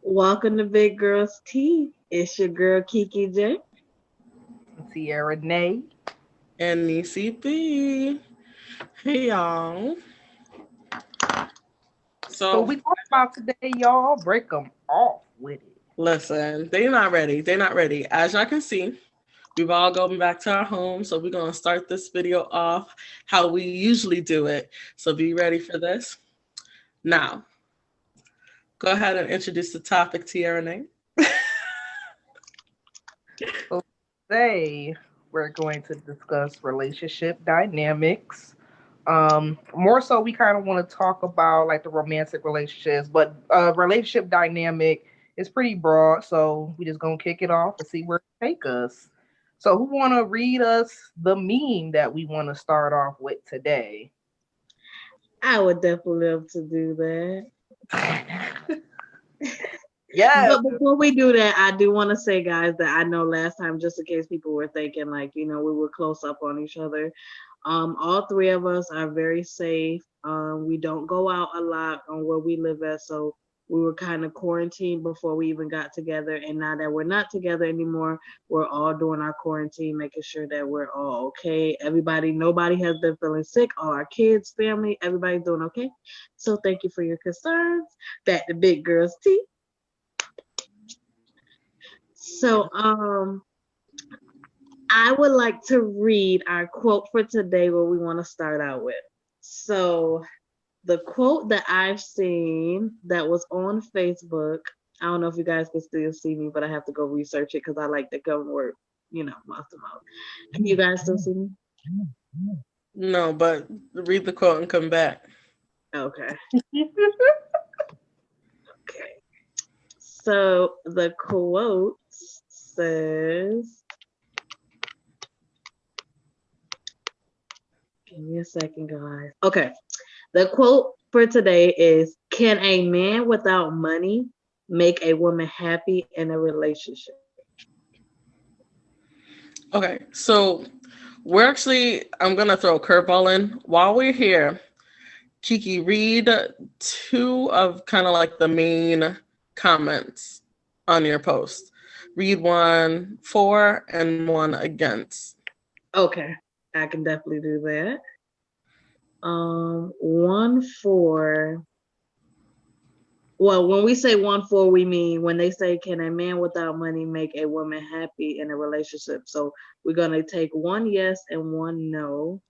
Welcome to Big Girls Tea. It's your girl KekeJ. Tiara Nay. And Nisi B. Hey y'all. So So we talk about today, y'all. Break them off with it. listen, they're not ready. They're not ready. As y'all can see, we've all gone back to our home. So we're gonna start this video off how we usually do it. So be ready for this. Now, go ahead and introduce the topic, Tiara Nay. So today we're going to discuss relationship dynamics. More so, we kind of want to talk about like the romantic relationships, but relationship dynamic is pretty broad. So we just gonna kick it off and see where it take us. So who want to read us the meme that we want to start off with today? I would definitely love to do that. Yes. But before we do that, I do want to say, guys, that I know last time, just in case people were thinking, like, we were close up on each other. All three of us are very safe. We don't go out a lot on where we live at, so we were kind of quarantined before we even got together. And now that we're not together anymore, we're all doing our quarantine, making sure that we're all okay. Nobody has been feeling sick. All our kids, family, everybody's doing okay. So thank you for your concerns. Back to Big Girls Tea. So, I would like to read our quote for today, what we want to start out with. So, the quote that I've seen that was on Facebook, I don't know if you guys can still see me, but I have to go research it because I like to go work, month to month. Can you guys still see me? No, but read the quote and come back. Okay. Okay. So the quote says, give me a second, guys. Okay. The quote for today is, can a man without money make a woman happy in a relationship? Okay, so I'm gonna throw a curveball in. While we're here, Kiki, read two of kind of like the main comments on your post. Read one for and one against. Okay, I can definitely do that. One for, well, when we say one for, we mean when they say, can a man without money make a woman happy in a relationship? So we're going to take one yes and one no.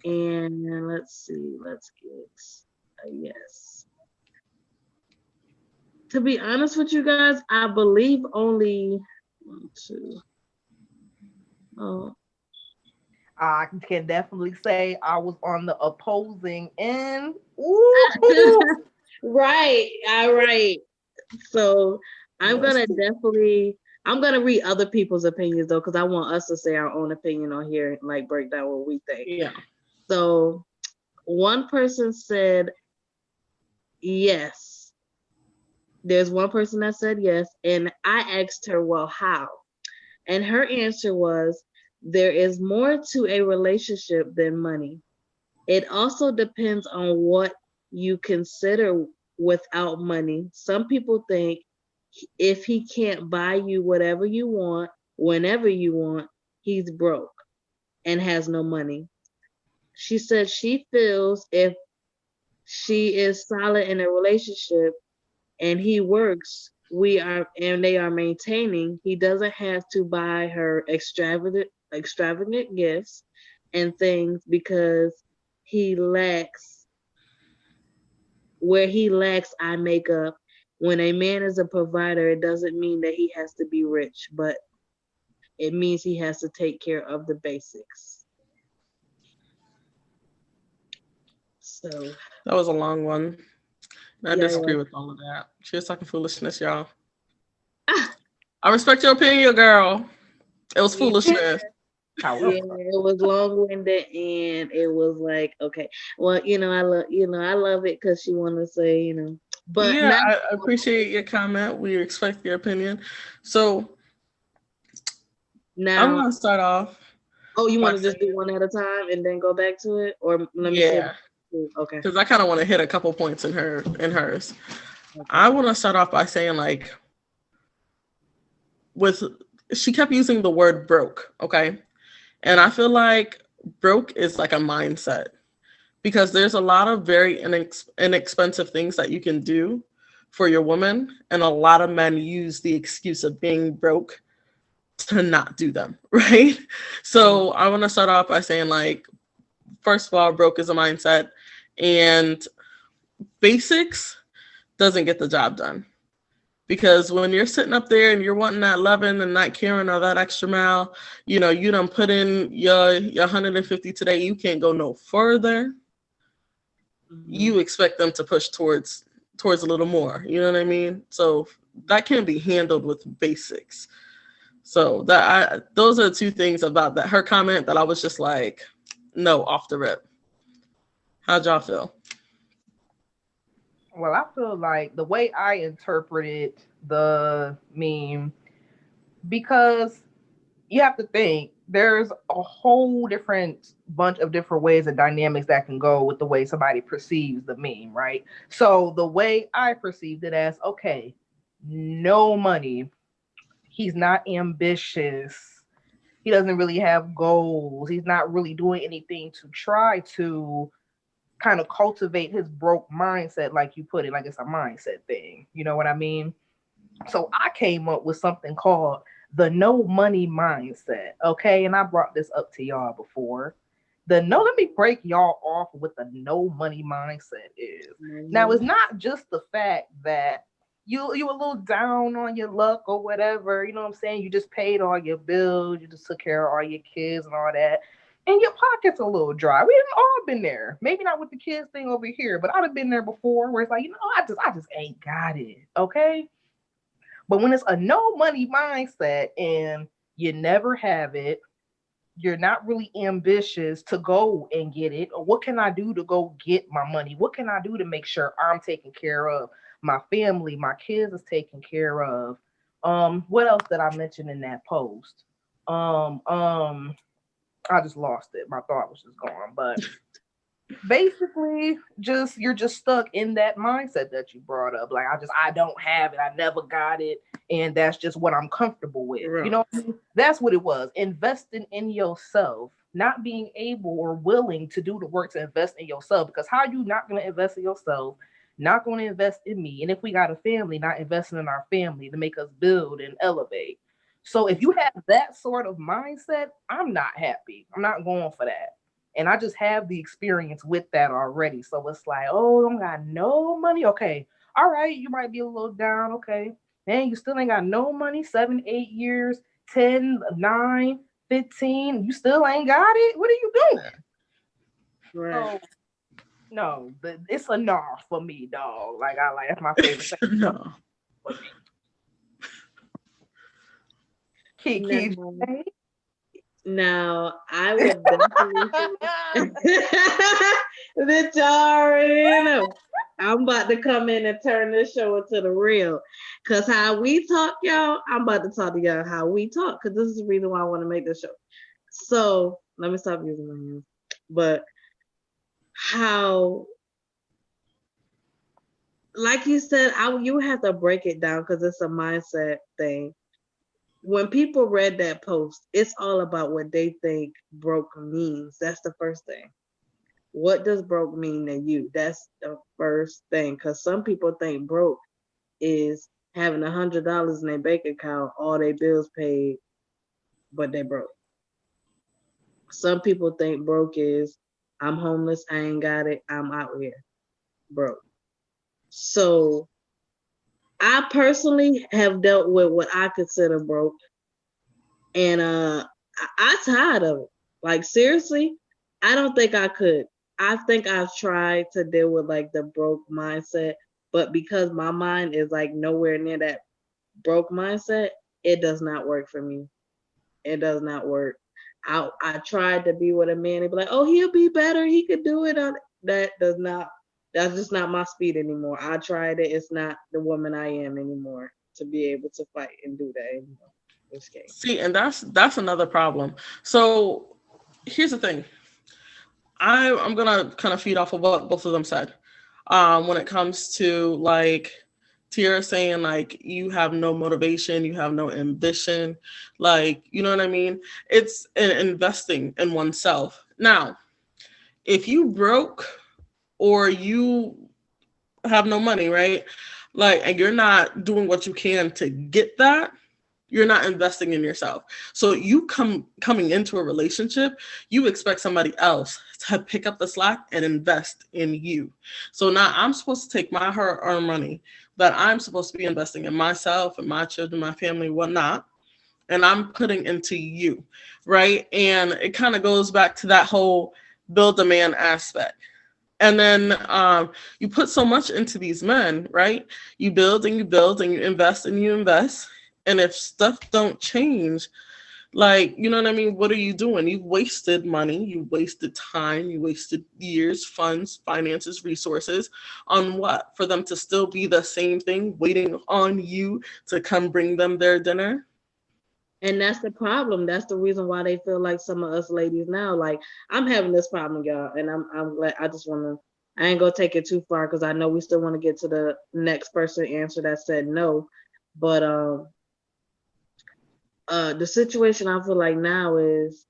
And let's see, let's get a yes. To be honest with you guys, I believe only one, two. Oh, I can definitely say I was on the opposing end. Ooh. right, all right. So I'm gonna read other people's opinions though, because I want us to say our own opinion on here and like break down what we think. Yeah. So one person said yes. There's one person that said yes, and I asked her, well, how? And her answer was, there is more to a relationship than money. It also depends on what you consider without money. Some people think if he can't buy you whatever you want, whenever you want, he's broke and has no money. She said she feels if she is solid in a relationship and he works, they are maintaining, he doesn't have to buy her extravagant gifts and things because he lacks where he lacks eye makeup. When a man is a provider, it doesn't mean that he has to be rich, but it means he has to take care of the basics. So That was a long one. I yeah, disagree with all of that. She was talking foolishness, y'all. I respect your opinion, girl. It was foolishness. yeah, it was long-winded and it was like, okay, well, I love it because she want to say, but Yeah, not. I appreciate your comment. We respect your opinion. So I'm Now, gonna start off. oh, you by want to just do one at a time and then go back to it, or let me say, Yeah, okay, because I kind of want to hit a couple points in hers. I want to start off by saying, like, she kept using the word broke, okay? And I feel like broke is like a mindset, because there's a lot of very inexpensive things that you can do for your woman, and a lot of men use the excuse of being broke to not do them, right? So I want to start off by saying, like, first of all, broke is a mindset, and basics doesn't get the job done. Because when you're sitting up there and you're wanting that loving and not caring or that extra mile, you know, you done put in your 150 today, you can't go no further. You expect them to push towards a little more, you know what I mean? So that can be handled with basics. So those are the two things about that her comment that I was just like, no, off the rip. How'd y'all feel? Well, I feel like the way I interpreted the meme, because you have to think there's a whole different bunch of different ways and dynamics that can go with the way somebody perceives the meme, right? So the way I perceived it as, okay, no money, he's not ambitious, he doesn't really have goals, he's not really doing anything to try to kind of cultivate his broke mindset, like you put it, like it's a mindset thing. You know what I mean? So I came up with something called the no money mindset. Okay. And I brought this up to y'all before. Let me break y'all off what the no money mindset is. Now, it's not just the fact that you a little down on your luck or whatever, you know what I'm saying? You just paid all your bills, you just took care of all your kids and all that. And your pocket's a little dry. We've all been there. Maybe not with the kids thing over here, but I'd have been there before where it's like, I just ain't got it. Okay. But when it's a no money mindset and you never have it, you're not really ambitious to go and get it. Or what can I do to go get my money? What can I do to make sure I'm taken care of? My family, my kids is taken care of. What else did I mention in that post? Um, um, I just lost it. My thought was just gone. But basically, you're just stuck in that mindset that you brought up. Like, I don't have it. I never got it, and that's just what I'm comfortable with. Right. You know what I mean? That's what it was. Investing in yourself, not being able or willing to do the work to invest in yourself. Because how you not going to invest in yourself? Not going to invest in me. And if we got a family, not investing in our family to make us build and elevate. So if you have that sort of mindset, I'm not happy. I'm not going for that. And I just have the experience with that already. So it's like, oh, I don't got no money. Okay. All right. You might be a little down. Okay. Man, you still ain't got no money. 7, 8 years, 10, 9, 15. You still ain't got it. What are you doing? Right. So, no, but it's a no for me, dog. Like, that's my favorite thing. No. KekeJ. Now, I would definitely that y'all already know. I'm about to come in and turn this show into the real. Cause how we talk, y'all, I'm about to talk to y'all how we talk. Cause this is the reason why I want to make this show. So let me stop using my hands. But how, like you said, you have to break it down because it's a mindset thing. When people read that post, it's all about what they think broke means. That's the first thing. What does broke mean to you? That's the first thing. Because some people think broke is having $100 in their bank account, all their bills paid, but they broke. Some people think broke is I'm homeless, I ain't got it, I'm out here broke. So I personally have dealt with what I consider broke, and I tired of it. Like, seriously, I don't think I could. I think I've tried to deal with like the broke mindset, but because my mind is like nowhere near that broke mindset, it does not work for me. It does not work. I tried to be with a man and be like, oh, he'll be better. He could do it. That does not. That's just not my speed anymore. I tried it. It's not the woman I am anymore to be able to fight and do that anymore. This game. See, and that's another problem. So here's the thing. I'm gonna kind of feed off of what both of them said. When it comes to like Tiara saying like you have no motivation, you have no ambition, like, you know what I mean? It's investing in oneself. Now, if you broke or you have no money, right? Like, and you're not doing what you can to get that, you're not investing in yourself. So you coming into a relationship, you expect somebody else to pick up the slack and invest in you. So now I'm supposed to take my hard-earned money that I'm supposed to be investing in myself and my children, my family, whatnot, and I'm putting into you, right? And it kind of goes back to that whole build a man aspect. And then you put so much into these men, right? You build and you build and you invest and you invest. And if stuff don't change, like, you know what I mean? What are you doing? You've wasted money, you wasted time, you wasted years, funds, finances, resources on what? For them to still be the same thing, waiting on you to come bring them their dinner? And that's the problem. That's the reason why they feel like some of us ladies now, like I'm having this problem, y'all. And I'm glad. I just want to. I ain't gonna take it too far because I know we still want to get to the next person answer that said no. But the situation I feel like now is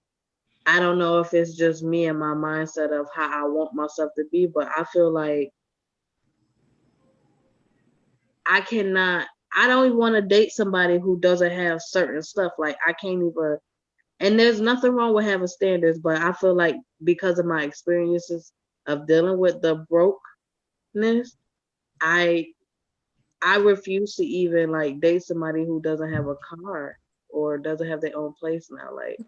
I don't know if it's just me and my mindset of how I want myself to be, but I feel like I don't even want to date somebody who doesn't have certain stuff. Like I can't even, and there's nothing wrong with having standards, but I feel like because of my experiences of dealing with the brokenness, I I refuse to even like date somebody who doesn't have a car or doesn't have their own place now. Like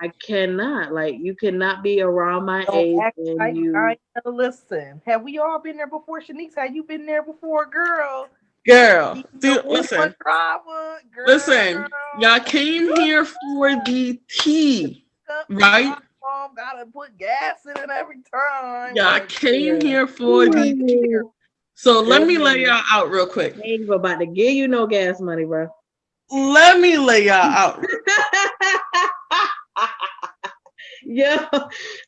I cannot. Like you cannot be around my Don't age act and like you I know. Listen, have we all been there before? Shanice, have you been there before, girl? Girl, You dude, know listen, what drama, listen. girl? Y'all came here for the tea, Up the right? bomb, gotta put gas in it every time. Y'all Like, came yeah. here for the tea. Ooh, So let me lay girl. y'all out real quick. They ain't even about to give you no gas money, bro. Let me lay y'all out. Yo,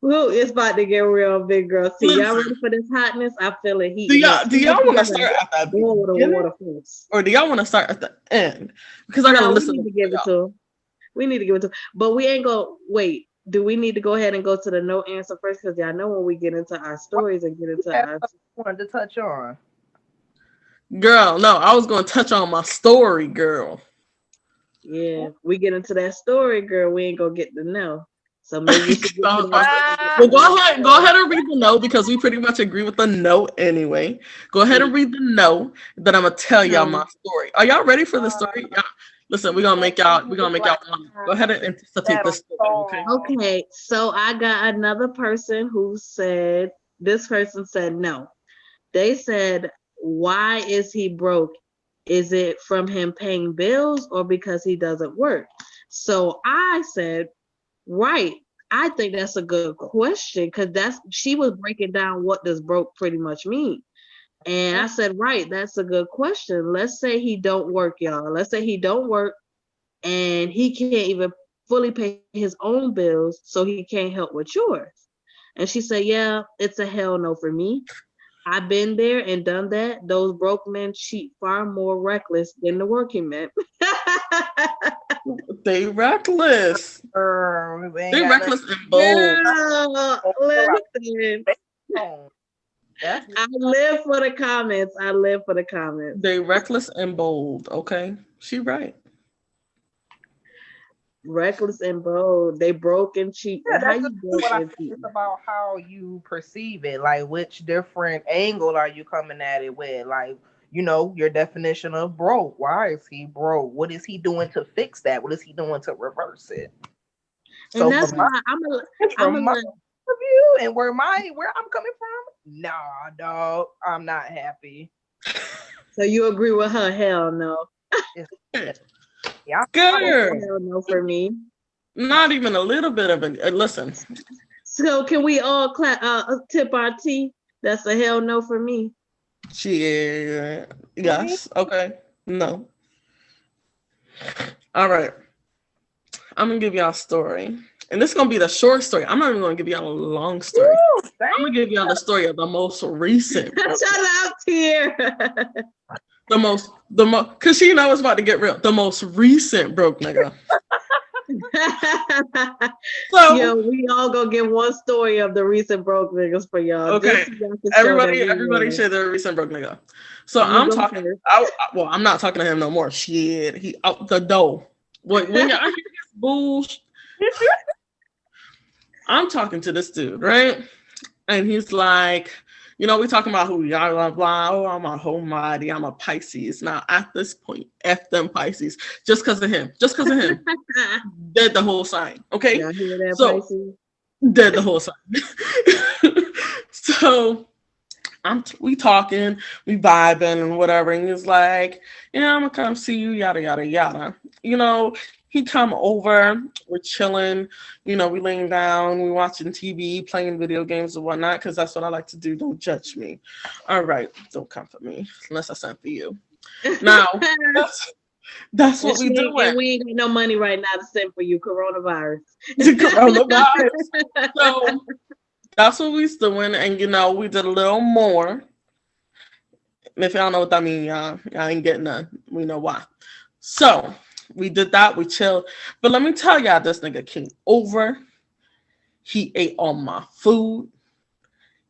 look, it's about to get real, big girl. See, y'all Listen, ready for this hotness? I feel it do heating up. y'all want to start at the Boil the beginning, water first. or do y'all want to start at the end? Because I gotta No, we listen need to to give it y'all. to him. We need to give it to him. But we ain't gonna wait. Do we need to go ahead and go to the no answer first? Because y'all know when we get into our what stories and get into you have our wanted to touch on? Girl, no, I was gonna touch on my story, girl. yeah, we get into that story, girl, we ain't gonna get to know. So maybe we should get to So, that. well, go ahead and read the note because we pretty much agree with the note anyway. Go ahead and read the note. Then I'm gonna tell y'all my story. Are y'all ready for the story? Y'all, listen, we're gonna make y'all want. Go ahead and anticipate this story, okay? Okay, so I got another person who said this person said no. They said, why is he broke? Is it from him paying bills or because he doesn't work? So I said, right. I think that's a good question because she was breaking down what does broke pretty much mean. And I said, right, that's a good question. Let's say he don't work, y'all. Let's say he don't work and he can't even fully pay his own bills, so he can't help with yours. And she said, yeah, it's a hell no for me. I've been there and done that. Those broke men cheat far more reckless than the working men. They reckless. We ain't They got reckless and bold. Girl, listen. nothing. That's I live for the comments. I live for the comments. They reckless and bold. Okay, she right. Reckless and bold. They broke and cheat. yeah, How that's you just broke what I and think. cheat? It's about how you perceive it. Like, which different angle are you coming at it with? Like, your definition of broke. Why is he broke? What is he doing to fix that? What is he doing to reverse it? And So that's from my why I'm from a my little, view and where I'm coming from, nah, dog, I'm not happy. so you agree with her? Hell no. Yeah, Girl, Hell no for me. not even a little bit of it. Listen, So can we all tip our tea? That's a hell no for me. yes, okay, no. All right, I'm gonna give y'all a story. And this is gonna be the short story. I'm not even gonna give y'all a long story. Ooh, I'm gonna give y'all the story of the most recent. Shut up, Tier. The most, cause she knows it's about to get real. The most recent broke nigga. So yo, we all gonna get one story of the recent broke niggas for y'all. Okay, just so y'all can show that we everybody real. share their recent broke nigga. So You I'm go talking. first. Well, I'm not talking to him no more. Shit, he out the door. When y'all hear this bullshit, I'm talking to this dude, right? And he's like, you know, we talking about who y'all blah blah. Oh, I'm a homebody. I'm a Pisces. Now at this point, F them Pisces. Just because of him. Just because of him. Dead the whole sign. Okay. Y'all hear that, So Pisces? dead the whole sign. So we talking, we vibing and whatever. And he's like, yeah, I'm gonna come see you, yada yada yada. You know, he come over, we're chilling, you know, we laying down, we watching TV, playing video games and whatnot, because that's what I like to do. Don't judge me. All right, don't come for me unless I sent for you. Now that's what we do. And we ain't got no money right now to send for you, coronavirus. So that's what we's doing, and you know, we did a little more. And if y'all know what that means, y'all ain't getting none. We know why. So we did that, we chilled. But let me tell y'all, this nigga came over. He ate all my food.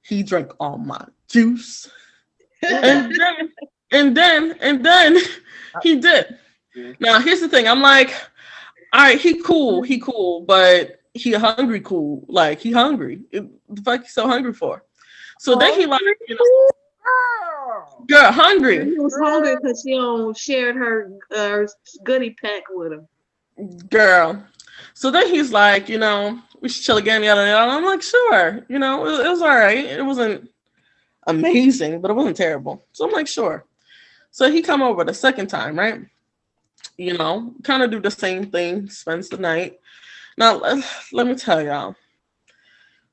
He drank all my juice. And then he did. Now here's the thing. I'm like, all right, he cool, but he hungry cool. Like he hungry. The fuck you so hungry for? So then he like, you know, girl, hungry. He was hungry because she shared her goodie pack with him. Girl. So then he's like, you know, we should chill again, yada yada. I'm like, sure. You know, it was all right. It wasn't amazing, but it wasn't terrible. So I'm like, sure. So he come over the second time, right? You know, kind of do the same thing, spends the night. Now, let me tell y'all.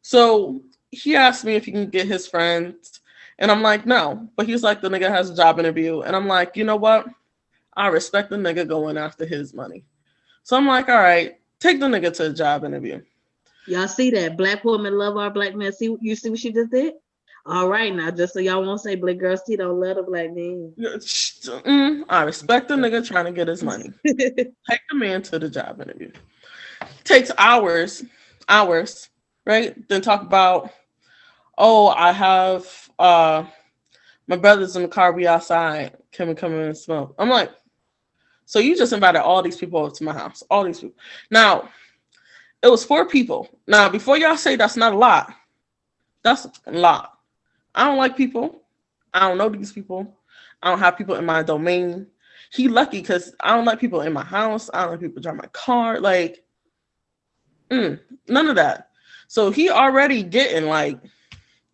So he asked me if he can get his friends, and I'm like, no. But he's like, the nigga has a job interview. And I'm like, you know what? I respect the nigga going after his money. So I'm like, all right, take the nigga to a job interview. Y'all see that? Black women love our black men. You see what she just did? All right, now, just so y'all won't say black girls, she don't love the black men. I respect the nigga trying to get his money. Take the man to the job interview. Takes hours, right? Then talk about, oh, I have my brother's in the car, we outside. Can we come in and smoke? I'm like, so you just invited all these people over to my house. All these people. Now, it was 4 people. Now, before y'all say that's not a lot, that's a lot. I don't like people. I don't know these people. I don't have people in my domain. He lucky because I don't like people in my house. I don't like people drive my car. Like, none of that. So he already getting like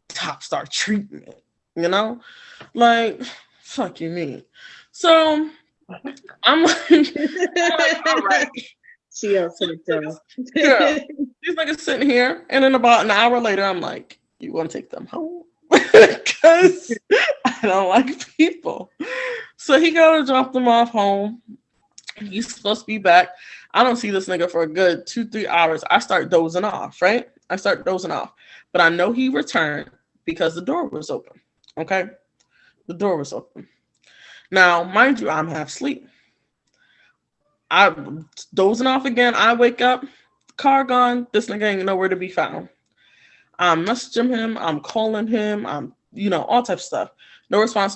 top star treatment, you know? Like, fuck you mean. So I'm like, all right. She upset though. Yeah. These niggas sitting here, and then about an hour later, I'm like, you want to take them home? Because I don't like people. So he gotta drop them off home. He's supposed to be back. I don't see this nigga for a good 2-3 hours. I start dozing off, right? But I know he returned because the door was open. Okay? The door was open. Now, mind you, I'm half asleep. I'm dozing off again. I wake up, car gone. This nigga ain't nowhere to be found. I'm messaging him. I'm calling him. I'm, you know, all types of stuff. No response.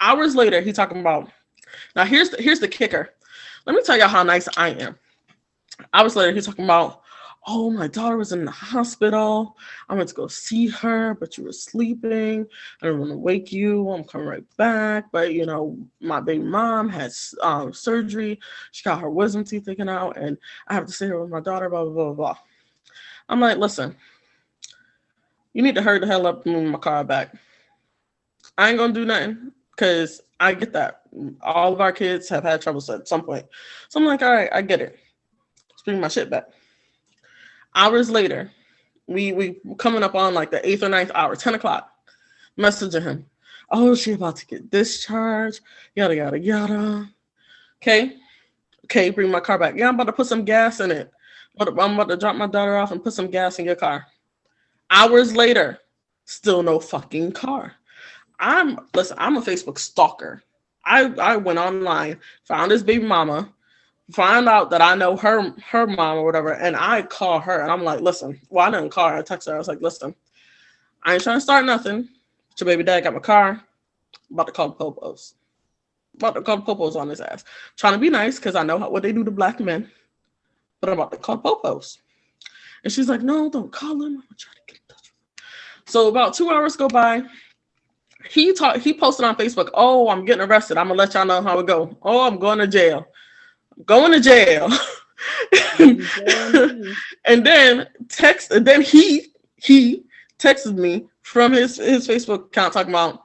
Hours later, he talking about. Now here's the kicker. Let me tell y'all how nice I am. Hours later, he's talking about, oh, my daughter was in the hospital. I went to go see her, but you were sleeping. I didn't want to wake you. I'm coming right back. But, you know, my baby mom has surgery. She got her wisdom teeth taken out, and I have to stay here with my daughter, blah, blah, blah, blah. I'm like, listen, you need to hurry the hell up and move my car back. I ain't going to do nothing because I get that. All of our kids have had trouble at some point. So I'm like, all right, I get it. Let's bring my shit back. Hours later, we coming up on like the 8th or 9th hour, 10 o'clock, messaging him. Oh, she about to get discharged, yada, yada, yada. Okay, bring my car back. Yeah, I'm about to put some gas in it. But I'm about to drop my daughter off and put some gas in your car. Hours later, still no fucking car. I'm a Facebook stalker. I went online, found this baby mama, found out that I know her mom or whatever, and I call her and I'm like, listen, well, I didn't call her, I texted her. I was like, listen, I ain't trying to start nothing. But your baby dad got my car. I'm about to call the popos. About to call the popos on his ass. Trying to be nice because I know what they do to black men. But I'm about to call popos. And she's like, no, don't call him. I'm gonna try to get in touch with him. So about 2 hours go by. He posted on Facebook, oh, I'm getting arrested. I'm gonna let y'all know how it go. Oh, I'm going to jail. I'm going to jail. And then he texted me from his Facebook account talking about,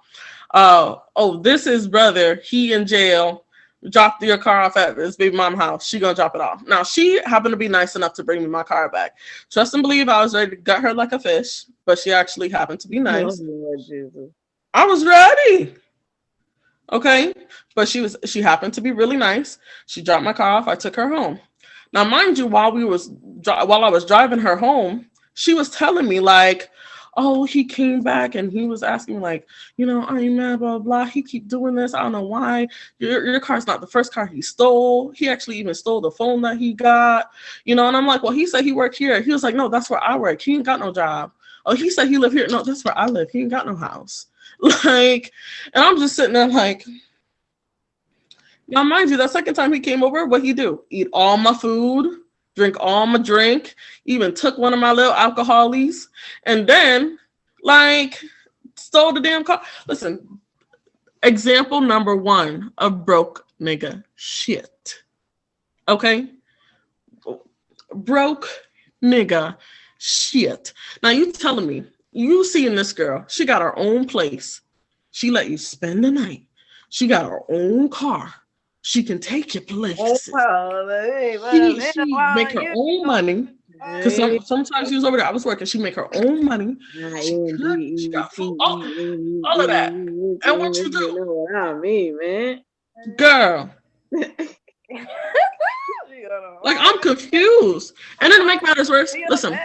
oh, this is brother. He in jail. Dropped your car off at his baby mom house. She gonna drop it off. Now she happened to be nice enough to bring me my car back. Trust and believe I was ready to gut her like a fish, but she actually happened to be nice. Oh, I was ready. Okay, but she happened to be really nice. She dropped my car off. I took her home. Now, mind you, while I was driving her home, she was telling me like, oh, he came back and he was asking me like, you know, I ain't mad, blah, blah. He keep doing this. I don't know why. Your car's not the first car he stole. He actually even stole the phone that he got, you know, and I'm like, well, he said he worked here. He was like, no, that's where I work. He ain't got no job. Oh, he said he lived here. No, that's where I live. He ain't got no house. Like, and I'm just sitting there like, now mind you, that second time he came over, what he do? Eat all my food, drink all my drink, even took one of my little alcoholies, and then like stole the damn car. Listen, example number 1 of broke nigga shit. Okay? Broke nigga shit. Now you telling me, you seeing this girl, she got her own place. She let you spend the night. She got her own car. She can take you places. She make her own money. Because sometimes she was over there, I was working. She make her own money. She got food, all of that. And what you do? You know what I mean, man. Girl. Like, I'm confused. And then to make matters worse, listen.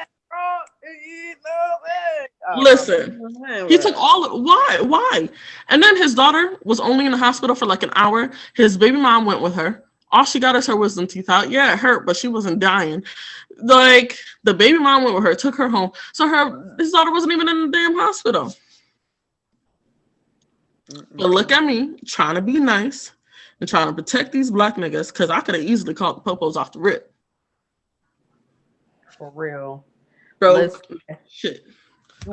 He took all of why? And then his daughter was only in the hospital for like an hour. His baby mom went with her. All she got is her wisdom teeth out. Yeah, it hurt, but she wasn't dying. Like, the baby mom went with her, took her home. So his daughter wasn't even in the damn hospital. But look at me, trying to be nice and trying to protect these black niggas, because I could have easily called the popos off the rip. For real. Bro, shit.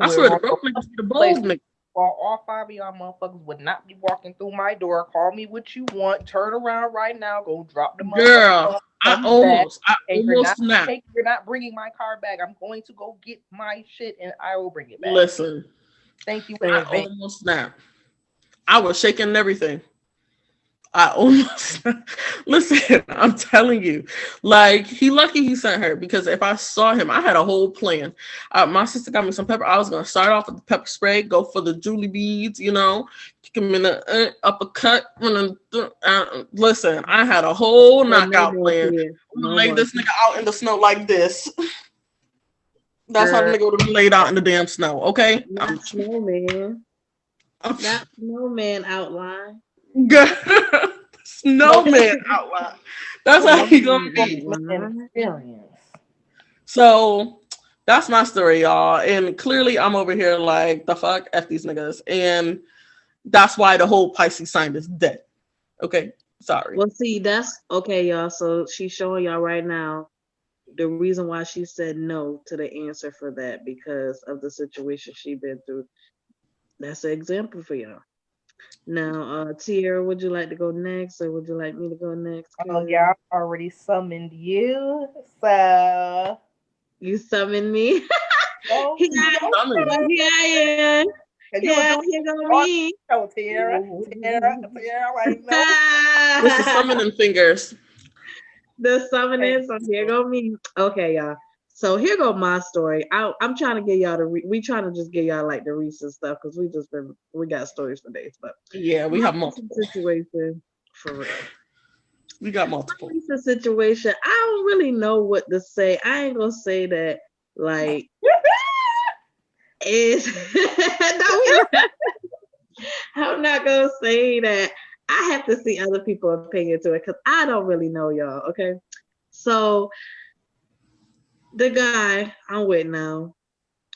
I swear the broke niggas be the bold niggas. Well, all 5 of y'all motherfuckers would not be walking through my door. Call me what you want. Turn around right now. Go drop the money. Girl, I almost snapped. You're not bringing my car back. I'm going to go get my shit and I will bring it back. Listen. Thank you. I almost snapped. I was shaking and everything. I almost listen. I'm telling you, like, lucky he sent her, because if I saw him, I had a whole plan. My sister got me some pepper. I was gonna start off with the pepper spray, go for the Julie beads, you know, kick him in the uppercut. Listen, I had a whole knockout plan. I'm gonna lay this nigga out in the snow like this. That's how the nigga would have been laid out in the damn snow. Okay, snowman. Not snowman outline. Snowman outline. That's how he gonna be. So that's my story, y'all. And clearly I'm over here like, the fuck, F these niggas. And that's why the whole Pisces sign is dead. Okay, sorry. Well, see, that's okay, y'all. So she's showing y'all right now the reason why she said no to the answer for that, because of the situation she been through. That's an example for y'all. Now, Tiara, would you like to go next, or would you like me to go next? Oh, yeah, I've already summoned you, so... You summoned me? Oh, here I am. Yeah, here go me. Oh, Tiara, right now. What's the summoning fingers? The summoning, so here go me. Okay, y'all. So here go my story. I'm trying to get y'all we trying to just get y'all like the recent stuff, because we got stories for days. But yeah, we have multiple situation for real. We got multiple. It's a situation. I don't really know what to say. I ain't gonna say that like is I'm not gonna say that. I have to see other people's opinion to it because I don't really know y'all. Okay, so the guy I'm with now,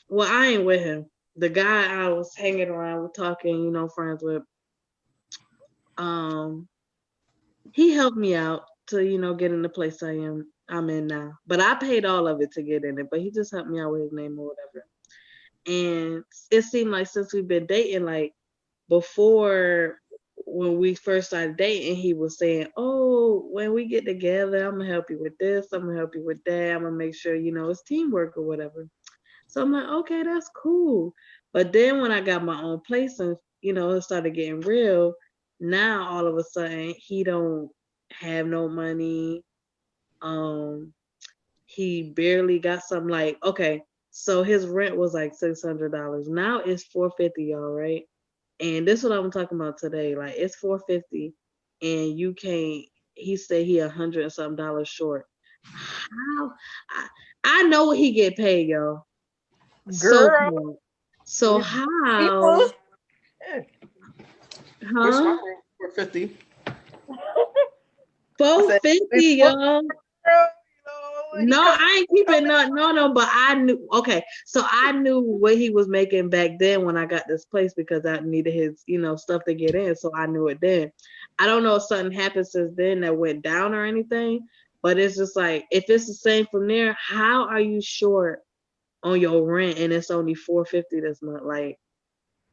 well, I ain't with him. The guy I was hanging around with, talking, friends with, he helped me out to, get in the place I'm in now. But I paid all of it to get in it, but he just helped me out with his name or whatever. And it seemed like since we've been dating, like before when we first started dating, he was saying, "Oh, when we get together, I'm gonna help you with this, I'm gonna help you with that, I'm gonna make sure, it's teamwork or whatever." So I'm like, okay, that's cool. But then when I got my own place and, it started getting real, now all of a sudden he don't have no money. He barely got something like, okay, so his rent was like $600. Now it's $450, y'all, right? And this is what I'm talking about today. Like it's $450 and you can't, he said he $100 and something dollars short. How? I know what he get paid, y'all. Girl. So how? Where's my Huh? rent? 450. 450, y'all. No, I ain't keeping no, but I knew. Okay, so I knew what he was making back then when I got this place because I needed his, stuff to get in. So I knew it then. I don't know if something happened since then that went down or anything, but it's just like if it's the same from there, how are you short on your rent and it's only $450 this month? Like,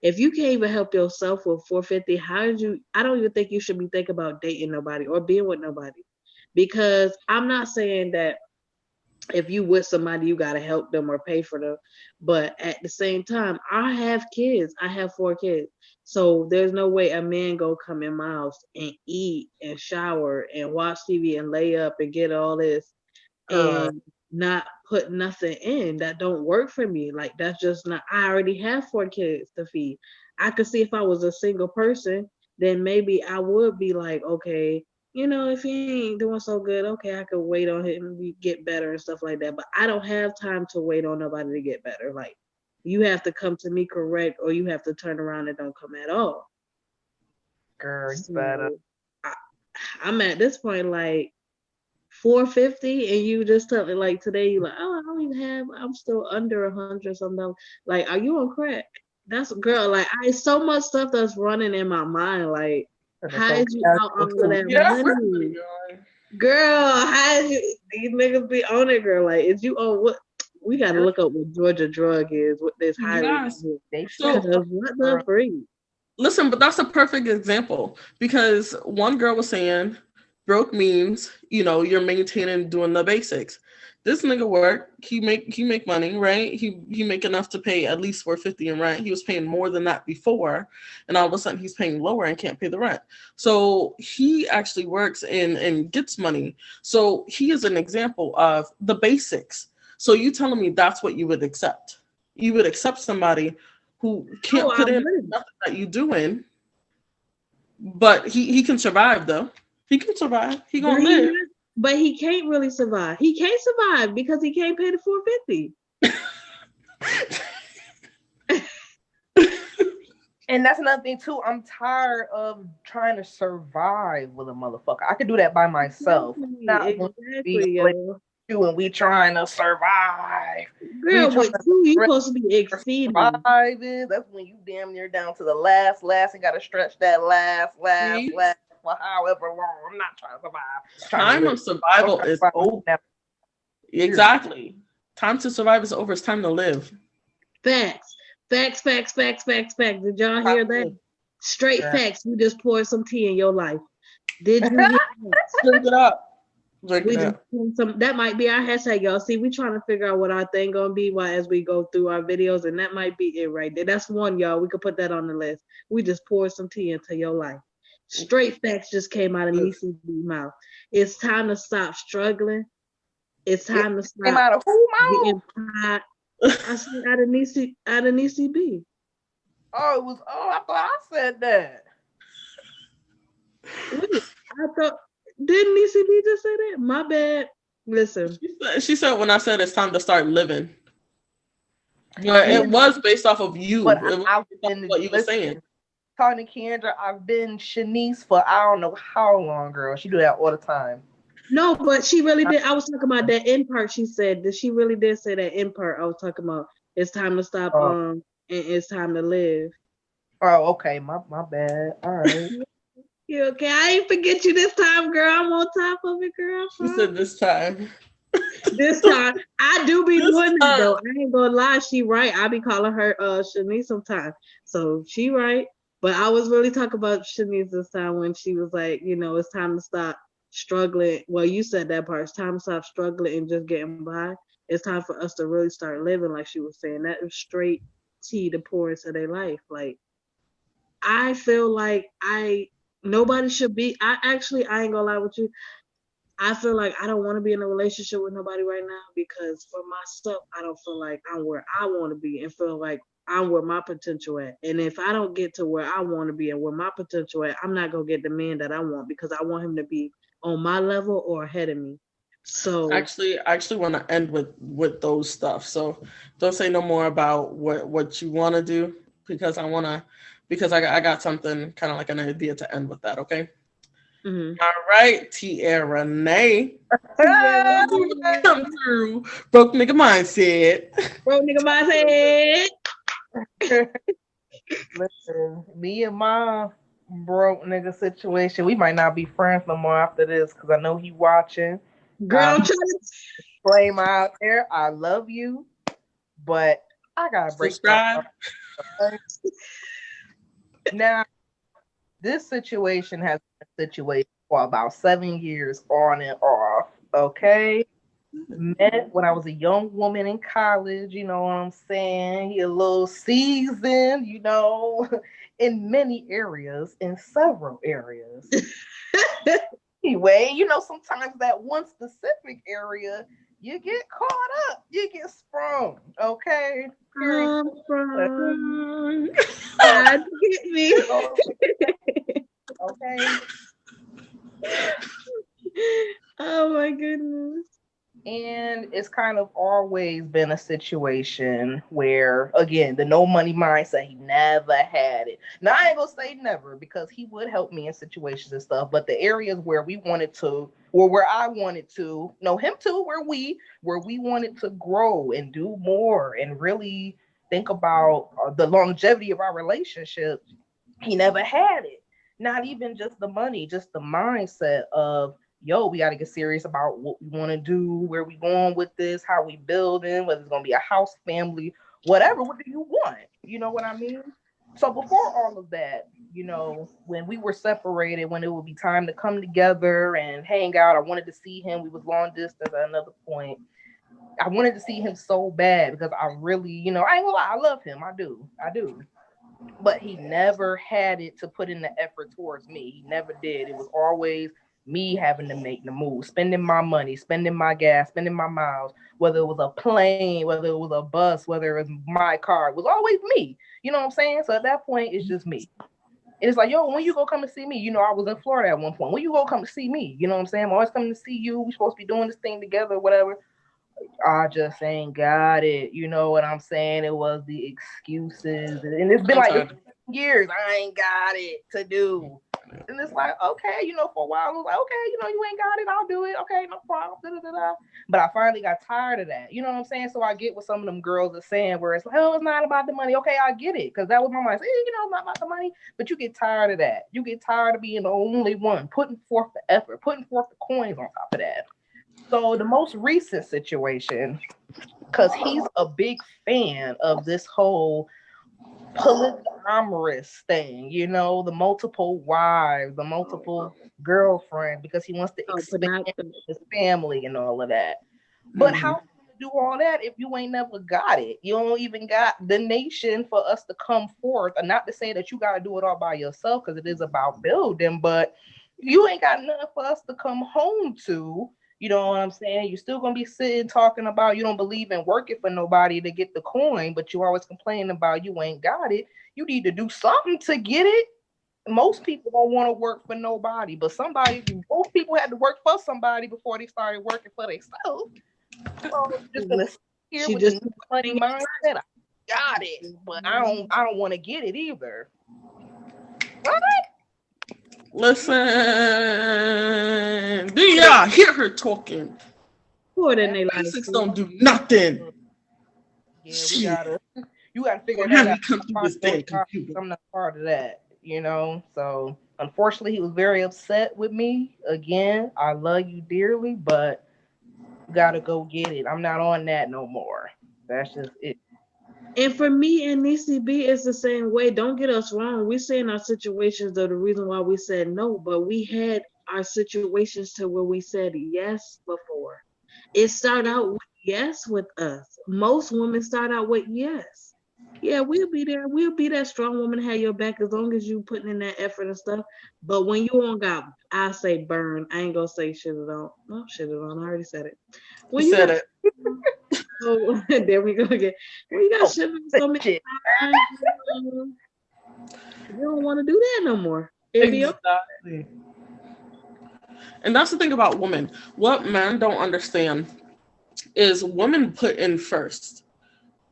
if you can't even help yourself with $450, how did you? I don't even think you should be thinking about dating nobody or being with nobody, because I'm not saying that if you with somebody you gotta help them or pay for them, but at the same time, I have kids. I have 4 kids, so there's no way a man go come in my house and eat and shower and watch TV and lay up and get all this and not put nothing in. That don't work for me. Like that's just not. I already have 4 kids to feed. I could see if I was a single person, then maybe I would be like, okay, if he ain't doing so good, okay, I could wait on him and get better and stuff like that. But I don't have time to wait on nobody to get better. Like you have to come to me correct, or you have to turn around and don't come at all. Girl, So better. I'm at this point like 450 and you just tell me like today you like, oh, I don't even have, I'm still under 100 something. Like, are you on crack? That's girl, like I so much stuff that's running in my mind. Like, how is you out all of that money? Girl, how is you, these niggas be on it, girl? Like, is you on what? We gotta look up what Georgia drug is, what this highly Yes. So what the freak? Listen, but that's a perfect example because one girl was saying broke means, you're maintaining doing the basics. This nigga work, he make money, right? He make enough to pay at least $450 in rent. He was paying more than that before, and all of a sudden he's paying lower and can't pay the rent. So he actually works and gets money. So he is an example of the basics. So you telling me that's what you would accept? You would accept somebody who can't put in nothing that you doing, but he can survive though. He can survive. He gonna live. But he can't really survive. He can't survive because he can't pay the $450. And that's another thing too. I'm tired of trying to survive with a motherfucker. I could do that by myself. Exactly. You and we trying to survive. Girl, with you, you supposed to be exceeding. That's when you damn near down to the last, and gotta stretch that last for however long. I'm not trying to survive. Time of survival is over. Exactly. Time to survive is over. It's time to live. Facts. Did y'all hear that? Straight facts. You just poured some tea in your life. Did you hear that? Drink it up. That might be our hashtag, y'all. See, we trying to figure out what our thing gonna be as we go through our videos, and that might be it right there. That's one, y'all. We could put that on the list. We just poured some tea into your life. Straight facts just came out of Niecy's mouth. It's time to stop struggling. It's time to stop. Came out of who mouth? I said out of Niecy B. Oh, it was. Oh, I thought I said that. Wait, I thought. Didn't ECB just say that? My bad. Listen. She said when I said it's time to start living. But it was based off of you. But It was I've based off been of what you were saying. Talking to Keandra, I've been Shanice for I don't know how long, girl. She do that all the time. No, but she really did. I was talking about that end part. She said that she really did say that end part. I was talking about it's time to stop. And it's time to live. Oh, okay. My bad. All right. You okay? I ain't forget you this time, girl. I'm on top of it, girl. She said this time. This time. I do be doing that though. I ain't gonna lie, she right. I be calling her Shanice sometimes. So she right. But I was really talking about Shanice this time when she was like, it's time to stop struggling. Well, you said that part. It's time to stop struggling and just getting by. It's time for us to really start living, like she was saying. That is straight tea to pour into their life. Like, I feel like nobody should be. I ain't gonna lie with you. I feel like I don't want to be in a relationship with nobody right now because for myself, I don't feel like I'm where I want to be and feel like I'm where my potential at. And if I don't get to where I want to be and where my potential at, I'm not gonna get the man that I want because I want him to be on my level or ahead of me. So I actually want to end with those stuff. So don't say no more about what you want to do because I got something kind of like an idea to end with that. Okay. Mm-hmm. All right, Tiara Nay. Come through. Broke nigga mindset. Broke nigga mindset. Listen, me and my broke nigga situation, we might not be friends no more after this because I know he watching. Girl, I'm trying to flame out there. I love you, but I gotta break subscribe. Now, this situation has been a situation for about 7 years on and off. Okay. Met when I was a young woman in college, you know what I'm saying? He a little seasoned, in many areas, in several areas. Anyway, sometimes that one specific area, you get caught up, you get sprung, okay? God get me. Okay. Oh my goodness. And it's kind of always been a situation where, again, the no money mindset, he never had it. Now, I ain't gonna say never because he would help me in situations and stuff, but the areas where we wanted to, or where I wanted to, no, him too, where we wanted to grow and do more and really think about the longevity of our relationship, he never had it. Not even just the money, just the mindset of, yo, we got to get serious about what we want to do, where we going with this, how we building, whether it's going to be a house, family, whatever. What do you want? You know what I mean? So before all of that, when we were separated, when it would be time to come together and hang out, I wanted to see him. We was long distance at another point. I wanted to see him so bad because I really, I ain't gonna lie, I love him. I do. But he never had it to put in the effort towards me. He never did. It was always me having to make the move, spending my money, spending my gas, spending my miles, whether it was a plane, whether it was a bus, whether it was my car, it was always me. You know what I'm saying? So at that point, it's just me. And it's like, yo, when you go come and see me? I was in Florida at one point. When you go come to see me? You know what I'm saying? I'm always coming to see you. We're supposed to be doing this thing together, whatever. I just ain't got it. You know what I'm saying? It was the excuses. And it's been like years. I ain't got it to do. And it's like, okay, for a while, I was like, okay, you ain't got it. I'll do it. Okay, no problem. Da-da-da-da. But I finally got tired of that. You know what I'm saying? So I get what some of them girls are saying where it's like, oh, it's not about the money. Okay, I get it. Because that was my mind. It's not about the money. But you get tired of that. You get tired of being the only one, putting forth the effort, putting forth the coins on top of that. So the most recent situation, because he's a big fan of this whole polyamorous thing, the multiple wives, the multiple girlfriends, because he wants to expand his family and all of that. But how can you do all that if you ain't never got it? You don't even got the nation for us to come forth. And not to say that you got to do it all by yourself, because it is about building, but you ain't got nothing for us to come home to. You know what I'm saying? You're still going to be sitting talking about you don't believe in working for nobody to get the coin, but you always complaining about you ain't got it. You need to do something to get it. most people don't want to work for nobody, but most people had to work for somebody before they started working for themselves. So just gonna sit here She with the just no money mindset. I got it, but I don't want to get it either. What? Listen, do y'all hear her talking? More than they like. Basics don't do nothing. Yeah, you gotta figure Have that me out. come through this damn computer. I'm not part of that, So unfortunately, he was very upset with me. Again, I love you dearly, but you gotta go get it. I'm not on that no more. That's just it. And for me and Niecy B, it's the same way. Don't get us wrong. We're saying our situations are the reason why we said no, but we had our situations to where we said yes before. It started out with yes with us. Most women start out with yes. Yeah, we'll be there. We'll be that strong woman to have your back as long as you putting in that effort and stuff. But when you on got, I say burn. I ain't gonna say shit it on. No, shit it on. I already said it. You When you said got it. so there we go again. You got shit so many Shit. times. You don't want to do that no more. It'd be okay. Exactly. And that's the thing about women. What men don't understand is women put in first.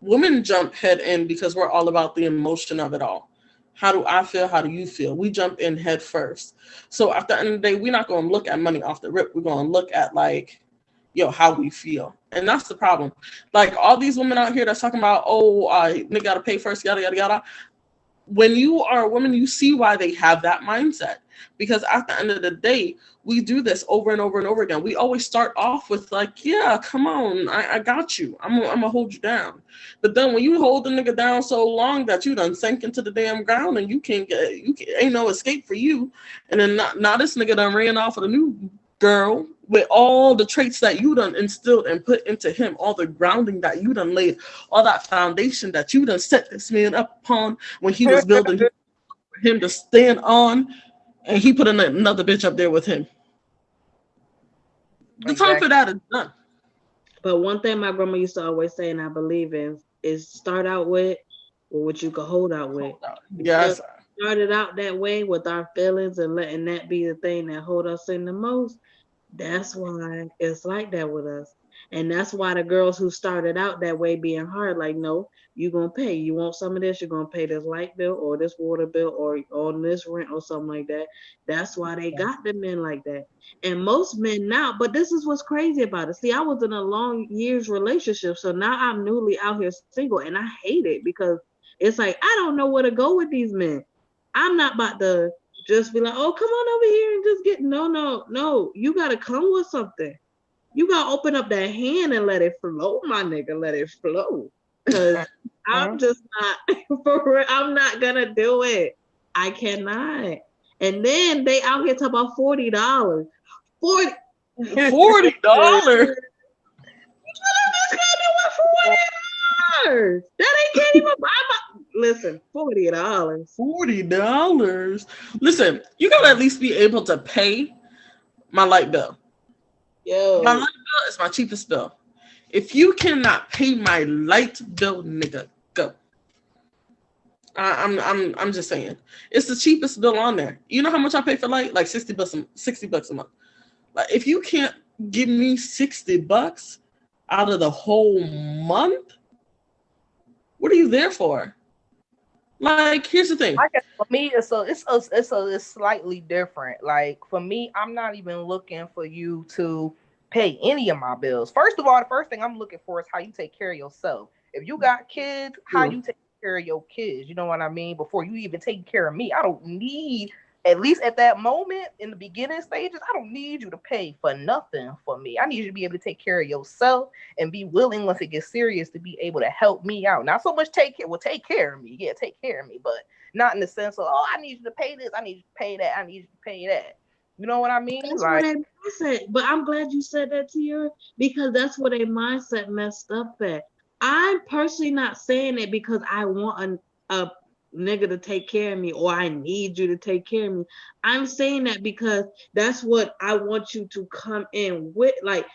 Women jump head in because we're all about the emotion of it all. How do I feel? How do you feel? We jump in head first. So at the end of the day, we're not going to look at money off the rip. We're going to look at how we feel. And that's the problem. Like all these women out here that's talking about, nigga got to pay first, yada, yada, yada. When you are a woman, you see why they have that mindset. Because at the end of the day, we do this over and over and over again. We always start off with like, yeah, come on, I got you. I'm gonna hold you down. But then when you hold the nigga down so long that you done sink into the damn ground and ain't no escape for you. And then now this nigga done ran off with a new girl with all the traits that you done instilled and put into him, all the grounding that you done laid, all that foundation that you done set this man up upon when he was building for him to stand on, and he put another bitch up there with him. The time for that is done. But one thing my grandma used to always say, and I believe in, is start out with what you can hold out with. Yes. Started out that way with our feelings and letting that be the thing that hold us in the most. That's why it's like that with us. And that's why the girls who started out that way being hard, like, no, you're going to pay. You want some of this, you're going to pay this light bill or this water bill or on this rent or something like that. That's why they got the men like that. And most men now, but this is what's crazy about it. See, I was in a long years relationship. So now I'm newly out here single and I hate it because it's like, I don't know where to go with these men. I'm not about to just be like, oh, come on over here and just get, no. You got to come with something. You got to open up that hand and let it flow, my nigga. Let it flow. Because I'm just not, for real, I'm not going to do it. I cannot. And then they out here talking about $40. $40. $40? That ain't can't even buy my. Listen, $40. $40. Listen, you gotta at least be able to pay my light bill. Yo, my light bill is my cheapest bill. If you cannot pay my light bill, nigga, go. I'm just saying, it's the cheapest bill on there. You know how much I pay for light? Like $60 a month. Like if you can't give me $60 out of the whole month, what are you there for? Like, here's the thing. I guess for me, it's slightly different. Like for me, I'm not even looking for you to pay any of my bills. First of all, the first thing I'm looking for is how you take care of yourself. If you got kids, how you take care of your kids. You know what I mean? Before you even take care of me, I don't need. At least at that moment in the beginning stages, I don't need you to pay for nothing for me. I need you to be able to take care of yourself and be willing once it gets serious to be able to help me out. Not so much take care of me. Yeah, take care of me, but not in the sense of, oh, I need you to pay this, I need you to pay that, I need you to pay that. You know what I mean? That's what a mindset. But I'm glad you said that, Tiara, because that's what a mindset messed up at. I'm personally not saying it because I want a nigga to take care of me or I need you to take care of me. I'm saying that because that's what I want you to come in with. Like,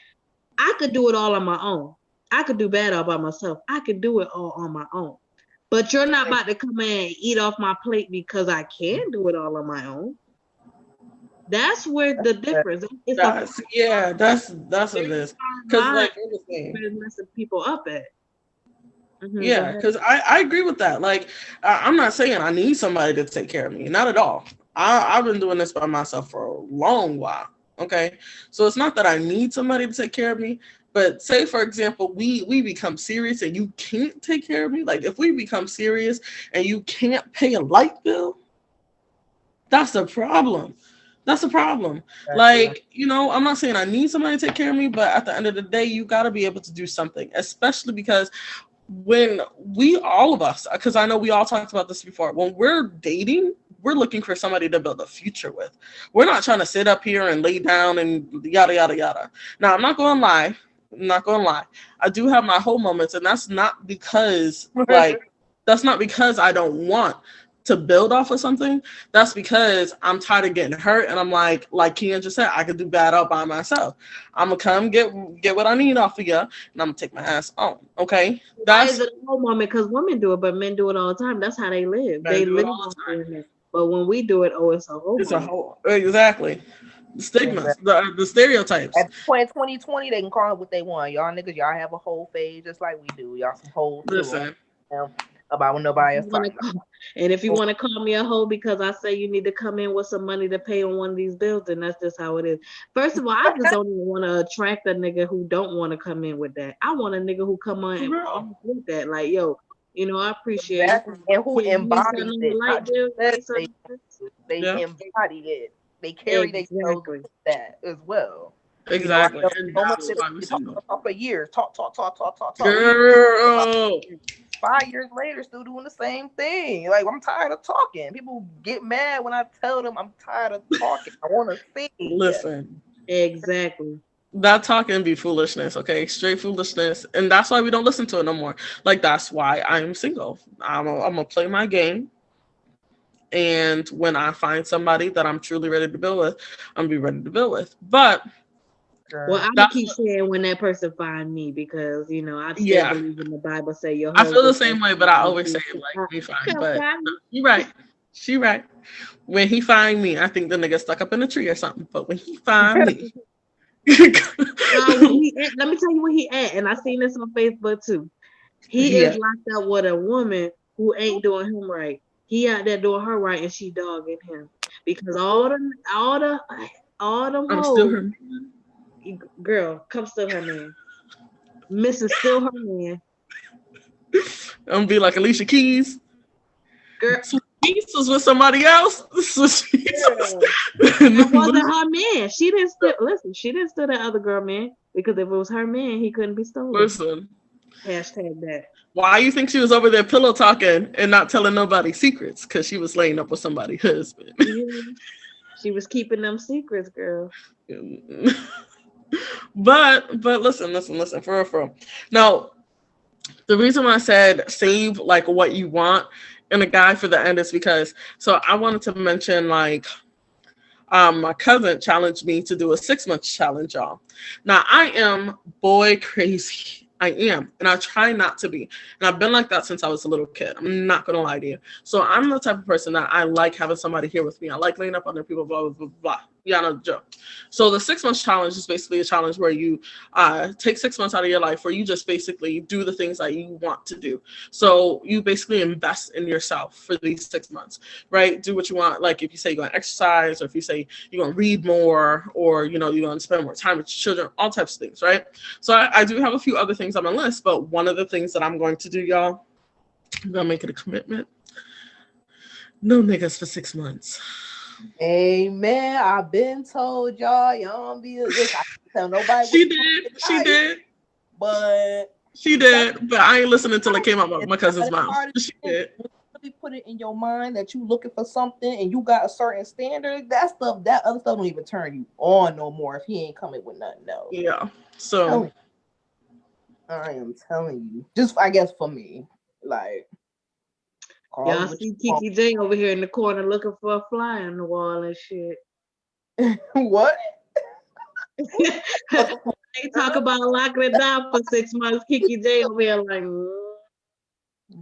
I could do it all on my own. I could do bad all by myself. I could do it all on my own. But you're not about to come in and eat off my plate because I can do it all on my own. That's where the difference. It's that's what it is. Because like I was saying, messing people up at. yeah, because I agree with that. Like I'm not saying I need somebody to take care of me, not at all. I've been doing this by myself for a long while. Okay, so it's not that I need somebody to take care of me. But say, for example, we become serious and you can't take care of me. Like if we become serious and you can't pay a light bill, that's a problem. That's a problem. Like, I'm not saying I need somebody to take care of me, but at the end of the day, you got to be able to do something, especially because when all of us, because I know we all talked about this before, when we're dating, we're looking for somebody to build a future with. We're not trying to sit up here and lay down and yada, yada, yada. Now, I'm not going to lie. I do have my whole moments, and that's not because, I don't want to build off of something. That's because I'm tired of getting hurt, and I'm like Keandra said, I could do bad all by myself. I'm gonna come get what I need off of you, and I'm gonna take my ass on. Okay, that's a whole moment because women do it, but men do it all the time. That's how they live. They live all the time. But when we do it, it's a whole. It's a whole exactly. The stigmas, the stereotypes. At this point, 2020, they can call it what they want. Y'all niggas, y'all have a whole phase just like we do. Y'all some hoes too. Listen. About when nobody else talking. And if you want to call me a hoe because I say you need to come in with some money to pay on one of these bills, then that's just how it is. First of all, I just don't even want to attract a nigga who don't want to come in with that. I want a nigga who come on and with that. Like, yo, I appreciate it. And who embodies it. They embody it. They carry themselves with that as well. Exactly. Talk for years. Talk. Girl. 5 years later, still doing the same thing. Like, I'm tired of talking. People get mad when I tell them I'm tired of talking. I want to sing. Listen. Exactly. That talking be foolishness, okay? Straight foolishness. And that's why we don't listen to it no more. Like, that's why I'm single. I'm going to play my game. And when I find somebody that I'm truly ready to build with, I'm going to be ready to build with. But well, I'm gonna keep saying when that person find me because I still believe in the Bible say your I feel the same way, but I always say it like me fine. But you're right. She right. When he find me, I think the nigga stuck up in a tree or something. But when he find me, let me tell you where he at, and I seen this on Facebook too. He is locked up with a woman who ain't doing him right. He out there doing her right, and she dogging him because all them hoes. Girl, come steal her man. Mrs. Steal her man. I'm gonna be like Alicia Keys. Girl, Keys was with somebody else. That wasn't her man. She didn't steal. Listen, she didn't steal that other girl man because if it was her man, he couldn't be stolen. Listen. Hashtag that. Why you think she was over there pillow talking and not telling nobody secrets? Because she was laying up with somebody's husband. She was keeping them secrets, girl. But listen, for real. Now, the reason why I said save like what you want in a guy for the end is because I wanted to mention like my cousin challenged me to do a 6-month challenge, y'all. Now I am boy crazy. I am, and I try not to be. And I've been like that since I was a little kid. I'm not gonna lie to you. So I'm the type of person that I like having somebody here with me. I like laying up on other people, blah, blah, blah, blah. Yeah, no joke. So the 6-month challenge is basically a challenge where you take 6 months out of your life where you just basically do the things that you want to do. So you basically invest in yourself for these 6 months, right? Do what you want. Like if you say you're going to exercise, or if you say you're going to read more, or, you're going to spend more time with your children, all types of things, right? So I do have a few other things on my list, but one of the things that I'm going to do, y'all, I'm going to make it a commitment. No niggas for 6 months. Amen. I've been told y'all don't be a bitch. I can't tell nobody. She did. But I ain't listening until it came out my cousin's mouth. She did. Really put it in your mind that you looking for something and you got a certain standard. That other stuff don't even turn you on no more if he ain't coming with nothing else. Yeah. So I am telling you. Just I guess for me, like. Y'all see KekeJ over here in the corner looking for a fly on the wall and shit. What? They talk about locking it down for 6 months. KekeJ over here like,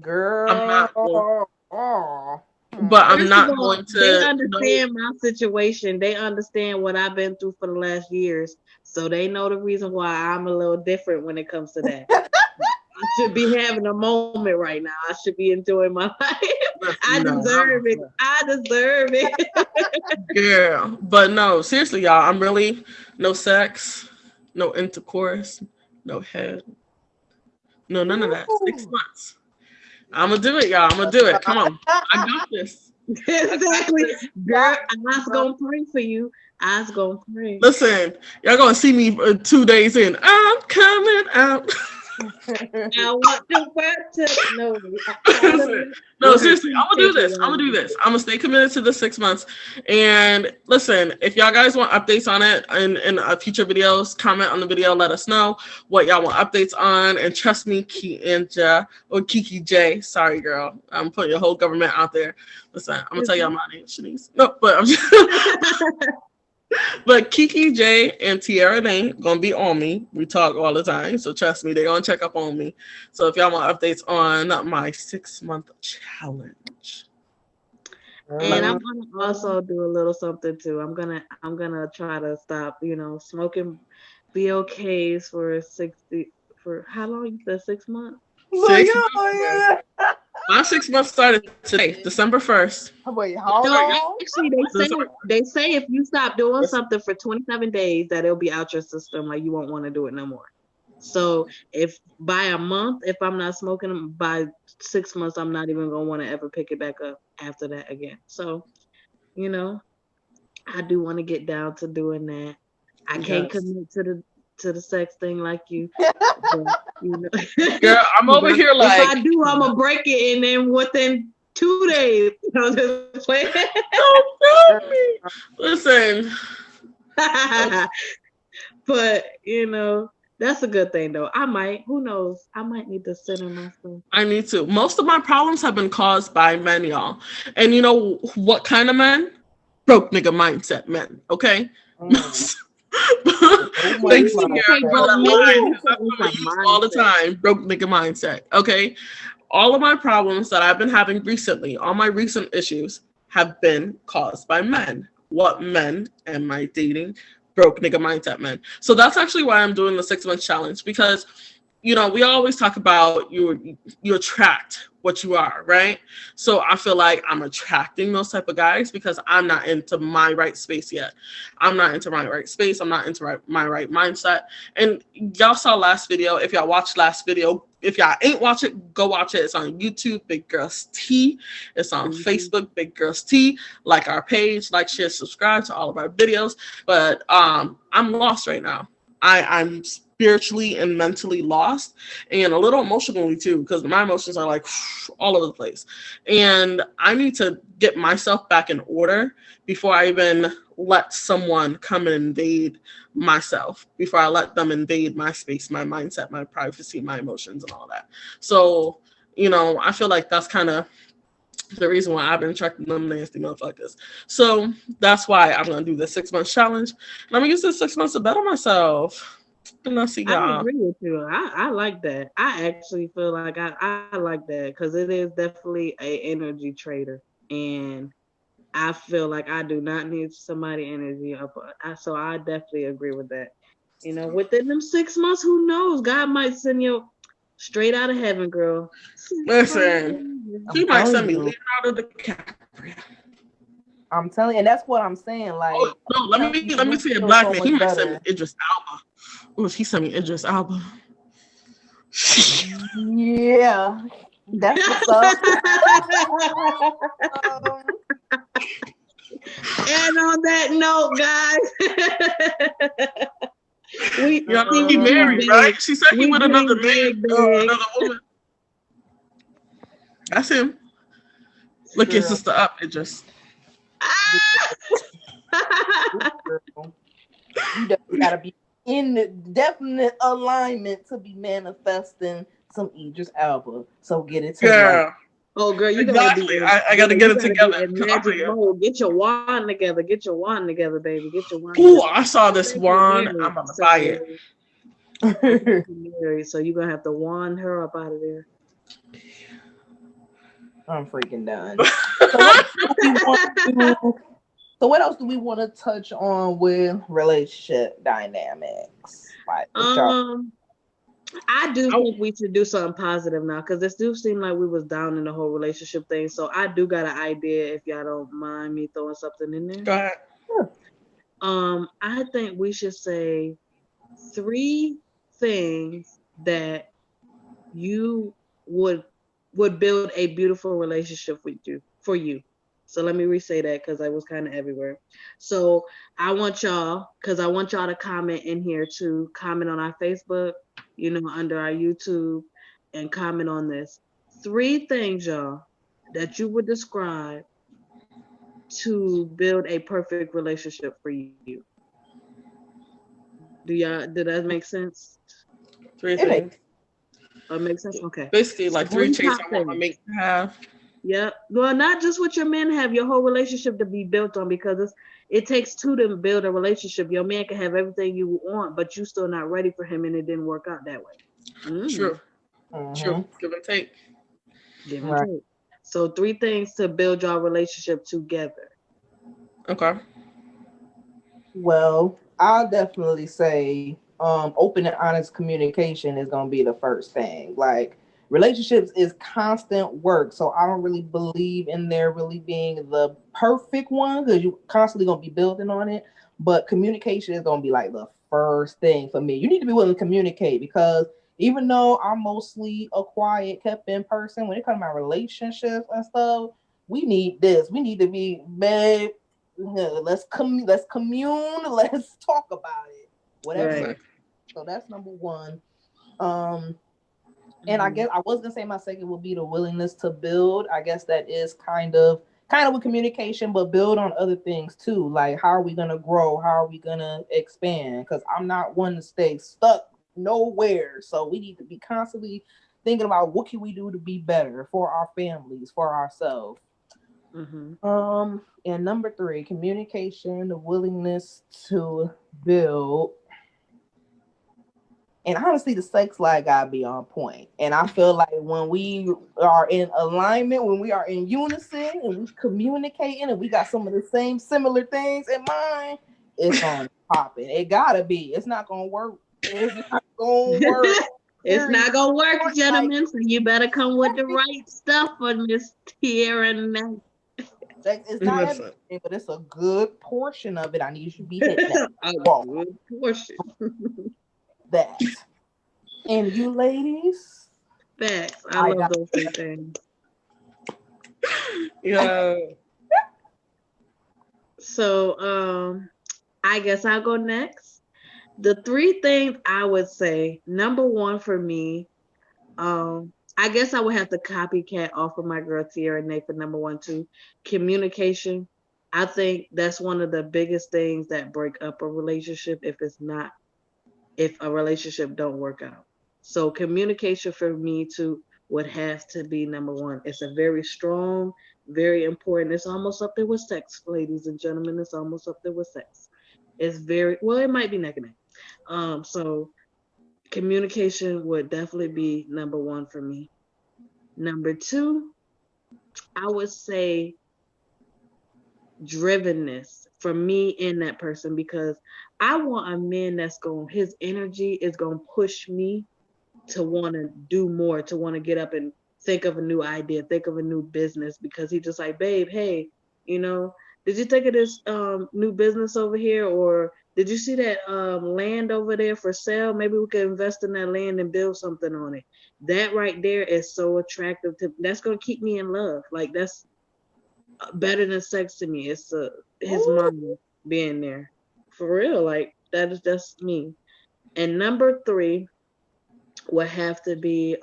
Girl. I'm not. Oh. But I'm First not of all, going to. they understand my situation. They understand what I've been through for the last years. So they know the reason why I'm a little different when it comes to that. I should be having a moment right now. I should be enjoying my life. I deserve it. I deserve it. Yeah, but no, seriously, y'all. I'm really no sex, no intercourse, no head, no none of that. 6 months. I'm gonna do it, y'all. I'm gonna do it. Come on, I got this. Exactly. Girl, I was gonna pray for you. I was gonna pray. Listen, y'all gonna see me 2 days in. I'm coming out. I want the word to know. No, seriously, I'm gonna do this. I'm gonna do this. I'm gonna stay committed to the 6 months. And listen, if y'all guys want updates on it in future videos, comment on the video. Let us know what y'all want updates on. And trust me, Keandra or KekeJ. Sorry, girl. I'm putting your whole government out there. Listen, I'm gonna tell y'all my name, Shanice. No, but I'm just. But KekeJ and Tiara Nay gonna be on me. We talk all the time, so trust me, they're gonna check up on me. So if y'all want updates on my 6-month challenge, and I'm gonna also do a little something too. I'm gonna try to stop, smoking BOKs for how long? You said 6 months? 6 months. My 6 months started today, December 1st. Wait, how long? Actually, they say if you stop doing something for 27 days, that it'll be out your system. Like you won't want to do it no more. So if by a month, if I'm not smoking, by 6 months, I'm not even gonna want to ever pick it back up after that again. So, I do want to get down to doing that. I can't commit to the sex thing like you. But, Girl, I'm over here like if I do, I'm gonna break it, and then within 2 days, just play. Don't tell me. Listen. But that's a good thing though. Who knows? I might need to center myself. I need to. Most of my problems have been caused by men, y'all. And you know what kind of men? Broke nigga mindset men, okay? Thanks to you for that line, because that's what I use all the time. Broke nigga mindset, okay? All of my problems that I've been having recently, all my recent issues, have been caused by men. What men am I dating? Broke nigga mindset men. So that's actually why I'm doing the 6-month challenge, because we always talk about you attract what you are, right? So I feel like I'm attracting those type of guys because I'm not into my right space yet. I'm not into my right space. I'm not into my right mindset. And y'all saw last video. If y'all watched last video, if y'all ain't watch it, go watch it. It's on YouTube, Big Girls T. It's on Facebook, Big Girls T. Like our page, like, share, subscribe to all of our videos. But I'm lost right now. I'm spiritually and mentally lost, and a little emotionally too, because my emotions are like all over the place. And I need to get myself back in order before I even let someone come and invade myself, before I let them invade my space, my mindset, my privacy, my emotions, and all that. So, I feel like that's kind of the reason why I've been attracting them nasty motherfuckers. So that's why I'm gonna do the 6-month challenge, and I'm gonna use this 6 months to better myself. And I'll see y'all. I agree with you. I like that. I actually feel like I like that because it is definitely a energy trader, and I feel like I do not need somebody energy up. So I definitely agree with that. Within them 6 months, who knows? God might send you straight out of heaven, girl. Listen, he might send me Leonardo DiCaprio. I'm telling you, and that's what I'm saying. Like, no, let me see a black man. He might send me Idris Elba. Oh, he sent me Idris Elba. Yeah, that's what's up. And on that note, guys, he married, right? She said he with another man, another woman. That's him. Look your sister up, Idris. You gotta be in the definite alignment to be manifesting some Idris Elba. So get it together. Yeah. Oh, girl, you exactly. I gotta get it together. Magic mode. Get your wand together. Get your wand together, baby. Get your wand. Ooh, I saw this wand. I'm gonna buy it. So you're gonna have to wand her up out of there. I'm freaking done. So what else do we want to touch on with relationship dynamics? Like, what y'all? I do think we should do something positive now because this do seem like we was down in the whole relationship thing. So I do got an idea if y'all don't mind me throwing something in there. Go ahead. I think we should say 3 things that you would build a beautiful relationship with you for you. So let me re-say that because I was kind of everywhere. So I want y'all to comment in here too. Comment on our Facebook, under our YouTube, and comment on this. 3 things, y'all, that you would describe to build a perfect relationship for you. Did that make sense? 3 things. That makes sense? Okay. Basically, like 3 traits I want my mate to have. Yep. Well, not just what your man have, your whole relationship to be built on, because it takes 2 to build a relationship. Your man can have everything you want, but you still not ready for him, and it didn't work out that way. True. True. Give and take. Give and take. So 3 things to build your relationship together. Okay. Well, I'll definitely say open and honest communication is going to be the first thing. Like, relationships is constant work, so I don't really believe in there really being the perfect one because you constantly going to be building on it. But communication is going to be like the first thing for me. You need to be willing to communicate because even though I'm mostly a quiet, kept in person, when it comes to my relationships and stuff, we need this. We need to be, babe, let's commune, let's talk about it, whatever. Right. So that's number 1. And I guess I was gonna say my second would be the willingness to build. I guess that is kind of with communication, but build on other things too. Like, how are we gonna grow? How are we gonna expand? Because I'm not one to stay stuck nowhere. So we need to be constantly thinking about what can we do to be better for our families, for ourselves. And number 3, communication, the willingness to build. And honestly, the sex life gotta be on point. And I feel like when we are in alignment, when we are in unison and we communicating and we got some of the same similar things in mind, it's on popping. It gotta be. It's not gonna work. It's not gonna work. It's not gonna work, gentlemen. So you better come with the right stuff for Miss Tiara Nay. It's not everything, but it's a good portion of it. I need you to be hitting that. A good portion. That. And you ladies? Facts. I love those 3 things. Yeah. So I guess I'll go next. The 3 things I would say, number 1 for me, I guess I would have to copycat off of my girl Tiara Nay for number 1 too. Communication. I think that's one of the biggest things that break up a relationship if a relationship don't work out. So communication for me too would have to be number 1. It's a very strong, very important. It's almost up there with sex, ladies and gentlemen. It's almost up there with sex. It's very well. It might be neck and neck. So communication would definitely be number 1 for me. Number 2, I would say drivenness for me and that person, because I want a man his energy is going to push me to want to do more, to want to get up and think of a new idea, think of a new business, because he just like, babe, hey, did you think of this new business over here? Or did you see that land over there for sale? Maybe we could invest in that land and build something on it. That right there is so attractive that's going to keep me in love. Like, that's better than sex to me. It's his mom being there. For real. Like, that's me. And number 3 would have to be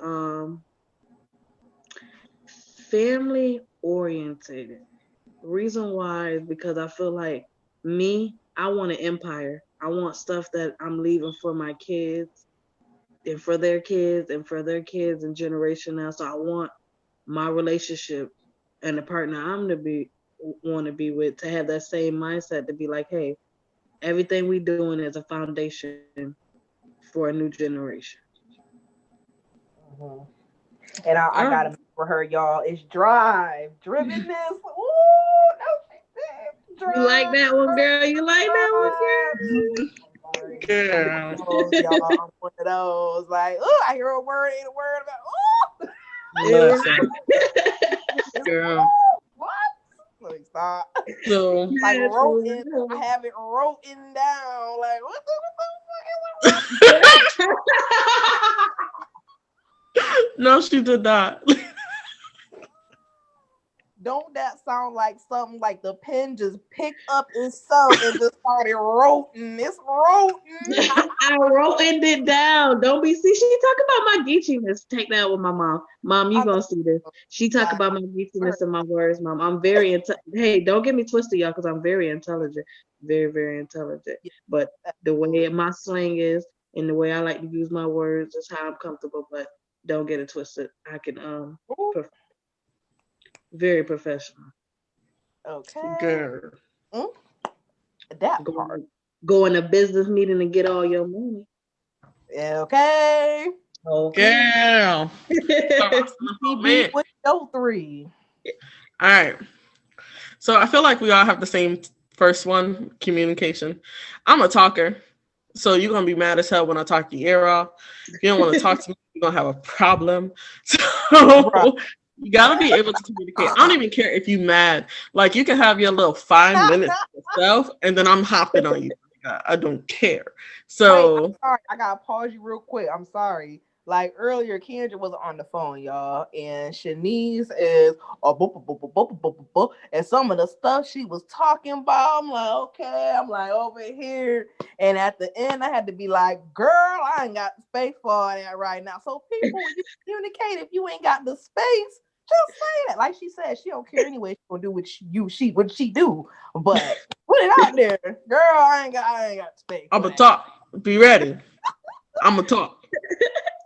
family oriented. Reason why is because I feel like I want an empire. I want stuff that I'm leaving for my kids and for their kids and for their kids and generation now. So I want my relationship and the partner I'm want to be with to have that same mindset, to be like, hey, everything we doing is a foundation for a new generation. And I gotta for her, y'all. It's drive, drivenness. Ooh, no, she said drive. You like that one, girl? You like that Sorry. Girl. Y'all, I'm one of those. Like, oh, I hear a word, ain't a word about. Listen, girl. What? Let me stop. So Like wrote I have it written down. Like what the fuck? no, she did not. Don't that sound like something like the pen just picked up itself and just started wrote-ing? It's wrote-ing. I wrote it down. Don't be see. She talk about my geechiness. Take that with my mom. Mom, you gonna see this. She talk about my geechiness and my words, Mom. I'm very hey, don't get me twisted, y'all, because I'm very intelligent. Very, very intelligent. But the way my slang is and the way I like to use my words is how I'm comfortable. But don't get it twisted. I can very professional. Okay. Girl. That part. Go in a business meeting and get all your money. Okay. Girl. With your 3. All right. So I feel like we all have the same first one, communication. I'm a talker. So you're going to be mad as hell when I talk your ear off. If you don't want to talk to me, you're going to have a problem. So you got to be able to communicate. I don't even care if you're mad. Like, you can have your little 5 minutes to yourself, and then I'm hopping on you. I don't care. So wait, I'm sorry. I got to pause you real quick. I'm sorry. Like earlier, Keandra was on the phone, y'all, and Shanice is and some of the stuff she was talking about, I'm like, okay, I'm like over here, and at the end, I had to be like, girl, I ain't got the space for all that right now. So people, when you communicate, if you ain't got the space, just say that. Like she said, she don't care anyway. She gonna do what she do, but put it out there, girl. I ain't got space. I'm gonna talk. Be ready. I'm gonna talk.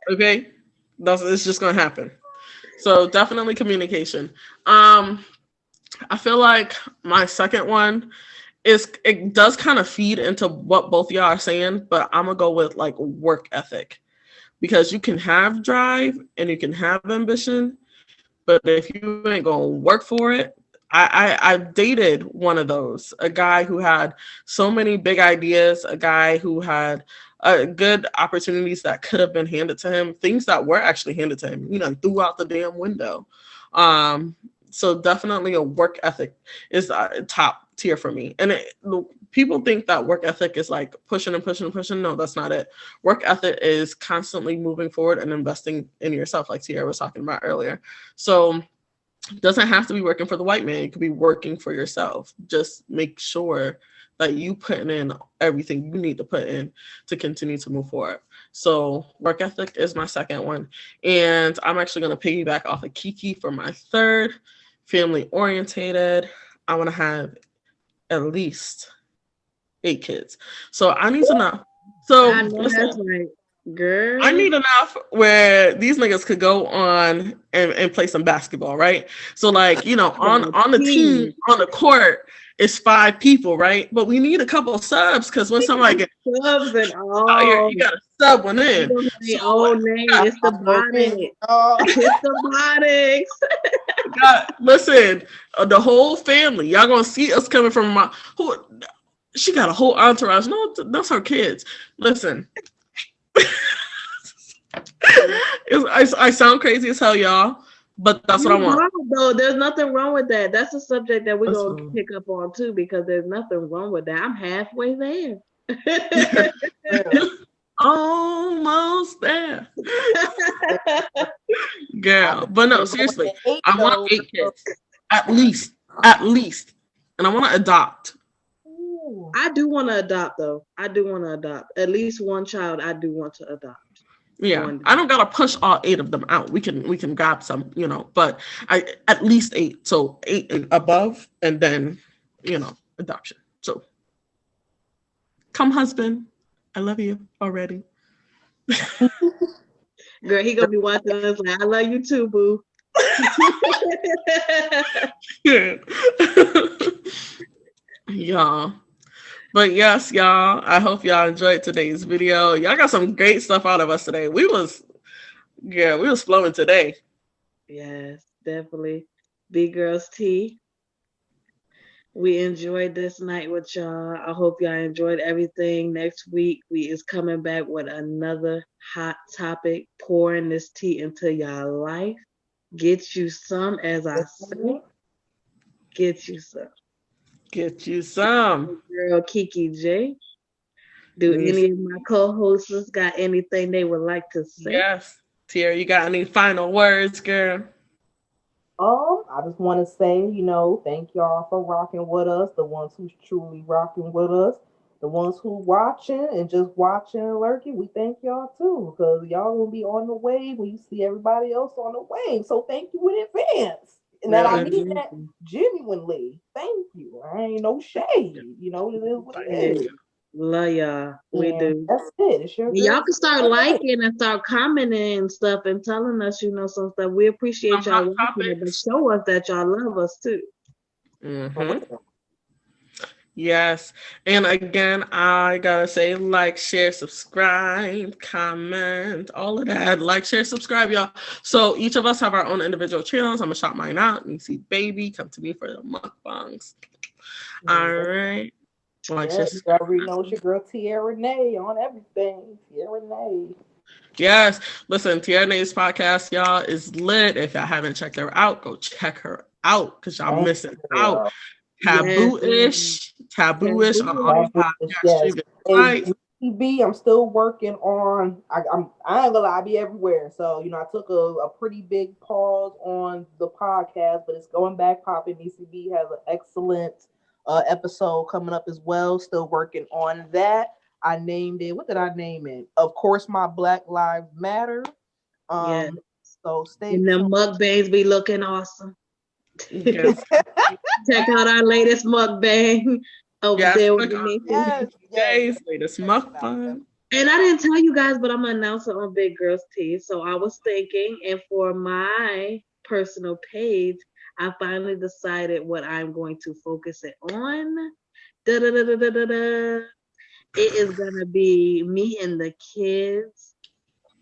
Okay, it's just gonna happen. So definitely communication. I feel like my second one is, it does kind of feed into what both y'all are saying, but I'm gonna go with like work ethic, because you can have drive and you can have ambition, but if you ain't gonna work for it, I dated one of those, a guy who had so many big ideas, a guy who had good opportunities that could have been handed to him, things that were actually handed to him, threw out the damn window. So definitely a work ethic is top tier for me. And people think that work ethic is like pushing and pushing and pushing. No, that's not it. Work ethic is constantly moving forward and investing in yourself, like Tiara was talking about earlier. So it doesn't have to be working for the white man. You could be working for yourself. Just make sure that you putting in everything you need to put in to continue to move forward. So work ethic is my second one. And I'm actually going to piggyback off of Keke for my third. Family orientated. I want to have at least 8 kids. So I need to know. So I know that's right. Girl, I need enough where these niggas could go on and play some basketball, right? So like, on the team, on the court, it's 5 people, right? But we need a couple of subs, because when somebody gets subs and out here, you gotta sub one in. It's the body. It's the bodies. Listen, the whole family, y'all gonna see us coming from she got a whole entourage. No, that's her kids. Listen. I sound crazy as hell, y'all, but that's what I want. Though there's nothing wrong with that. That's a subject that we're gonna pick up on too, because there's nothing wrong with that. I'm halfway there. Almost there, girl. But no, seriously, I want 8 kids at least, and I want to adopt. I do want to adopt, though. I do want to adopt at least one child. I do want to adopt. Yeah, I don't gotta push all 8 of them out. We can grab some, but I at least 8. So 8 and above, and then adoption. So come, husband, I love you already. Girl, he gonna be watching us like, I love you too, boo. Y'all. But yes, y'all, I hope y'all enjoyed today's video. Y'all got some great stuff out of us today. We was flowing today. Yes. definitely. Big Girls Tea. We enjoyed this night with y'all. I hope y'all enjoyed everything. Next week we is coming back with another hot topic, pouring this tea into y'all life. Get you some, as I say. Get you some. Get you some. Girl KekeJ. Do any of my co-hosts got anything they would like to say? Yes. Tiara, you got any final words, girl? I just want to say, thank y'all for rocking with us. The ones who's truly rocking with us, the ones who watching and just watching and lurking. We thank y'all too, because y'all gonna be on the wave when you see everybody else on the wave. So thank you in advance, and that I mean that genuinely. Thank you. I ain't no shade. It is what it is. Love y'all. We do. That's it. It's your y'all can start liking and start commenting and stuff and telling us, some stuff. We appreciate y'all watching it, but show us that y'all love us too. Mm-hmm. Yes. And again, I gotta say, like, share, subscribe, comment, all of that. Like, share, subscribe, y'all. So each of us have our own individual channels. I'm gonna shout mine out. You see, baby, come to me for the mukbangs. All right. Like, you already know it's your girl Tiara Nay on everything. Tiara Nay. Yes. Listen, Tiara Nay's podcast, y'all, is lit. If y'all haven't checked her out, go check her out because y'all missing out. Taboo'ish on all these podcast sites. I'm still working on. I ain't gonna lie, I be everywhere. So I took a pretty big pause on the podcast, but it's going back popping. ECB has an excellent episode coming up as well. Still working on that. I named it. What did I name it? Of course, my Black Lives Matter. So stay tuned. And the mukbangs be looking awesome. Yes. Check out our latest mukbang over there with the latest mukbang. And I didn't tell you guys, but I'm gonna announce it on Big Girls Tea. So I was thinking, and for my personal page, I finally decided what I'm going to focus it on. It is gonna be me and the kids.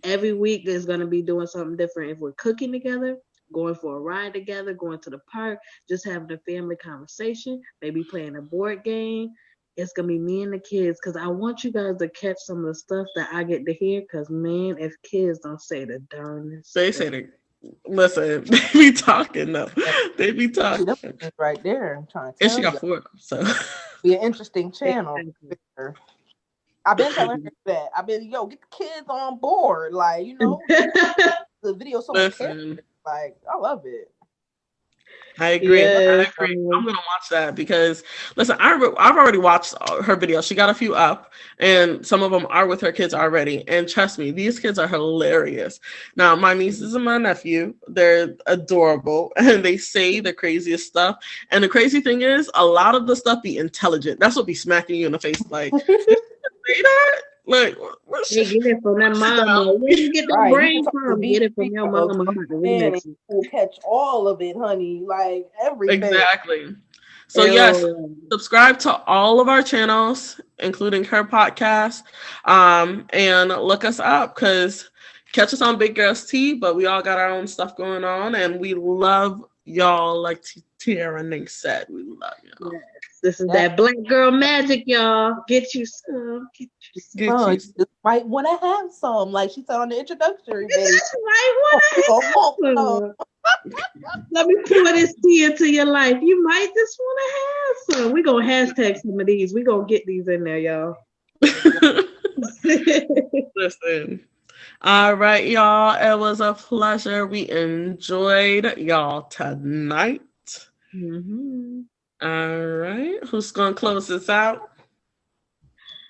Every week there's gonna be doing something different. If we're cooking together, going for a ride together, going to the park, just having a family conversation, maybe playing a board game. It's gonna be me and the kids because I want you guys to catch some of the stuff that I get to hear. Because man, if kids don't say the darnest, they say the. Listen, they be talking though. They be talking right there. I'm trying to tell and she got 4 of them, so be an interesting channel. I've been telling her that. I've been, get the kids on board, like the video. So like, I love it. I agree. I agree. I'm gonna watch that because listen, I've already watched her videos. She got a few up, and some of them are with her kids already. And trust me, these kids are hilarious. Now, my nieces and my nephew, they're adorable, and they say the craziest stuff. And the crazy thing is, a lot of the stuff be intelligent. That's what be smacking you in the face, like. Say that? Like, they get it from that mama. Where you get the brain from? Get it from your mama. We'll catch all of it, honey. Like everything. Exactly. So yes, subscribe to all of our channels, including her podcast, and look us up because catch us on Big Girls Tea. But we all got our own stuff going on, and we love y'all. Like Tiara Nay said, we love y'all. Yes. This is that black girl magic, y'all. Get you some. You might want to have some, like she said on the introductory video. Let me pour this tea into your life. You might just want to have some. We're going to hashtag some of these. We're going to get these in there, y'all. Listen. All right, y'all. It was a pleasure. We enjoyed y'all tonight. Mm-hmm. All right. Who's going to close this out?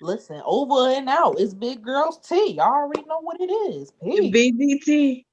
Listen, over and out. It's Big Girls Tea. Y'all already know what it is. Peace. BGT.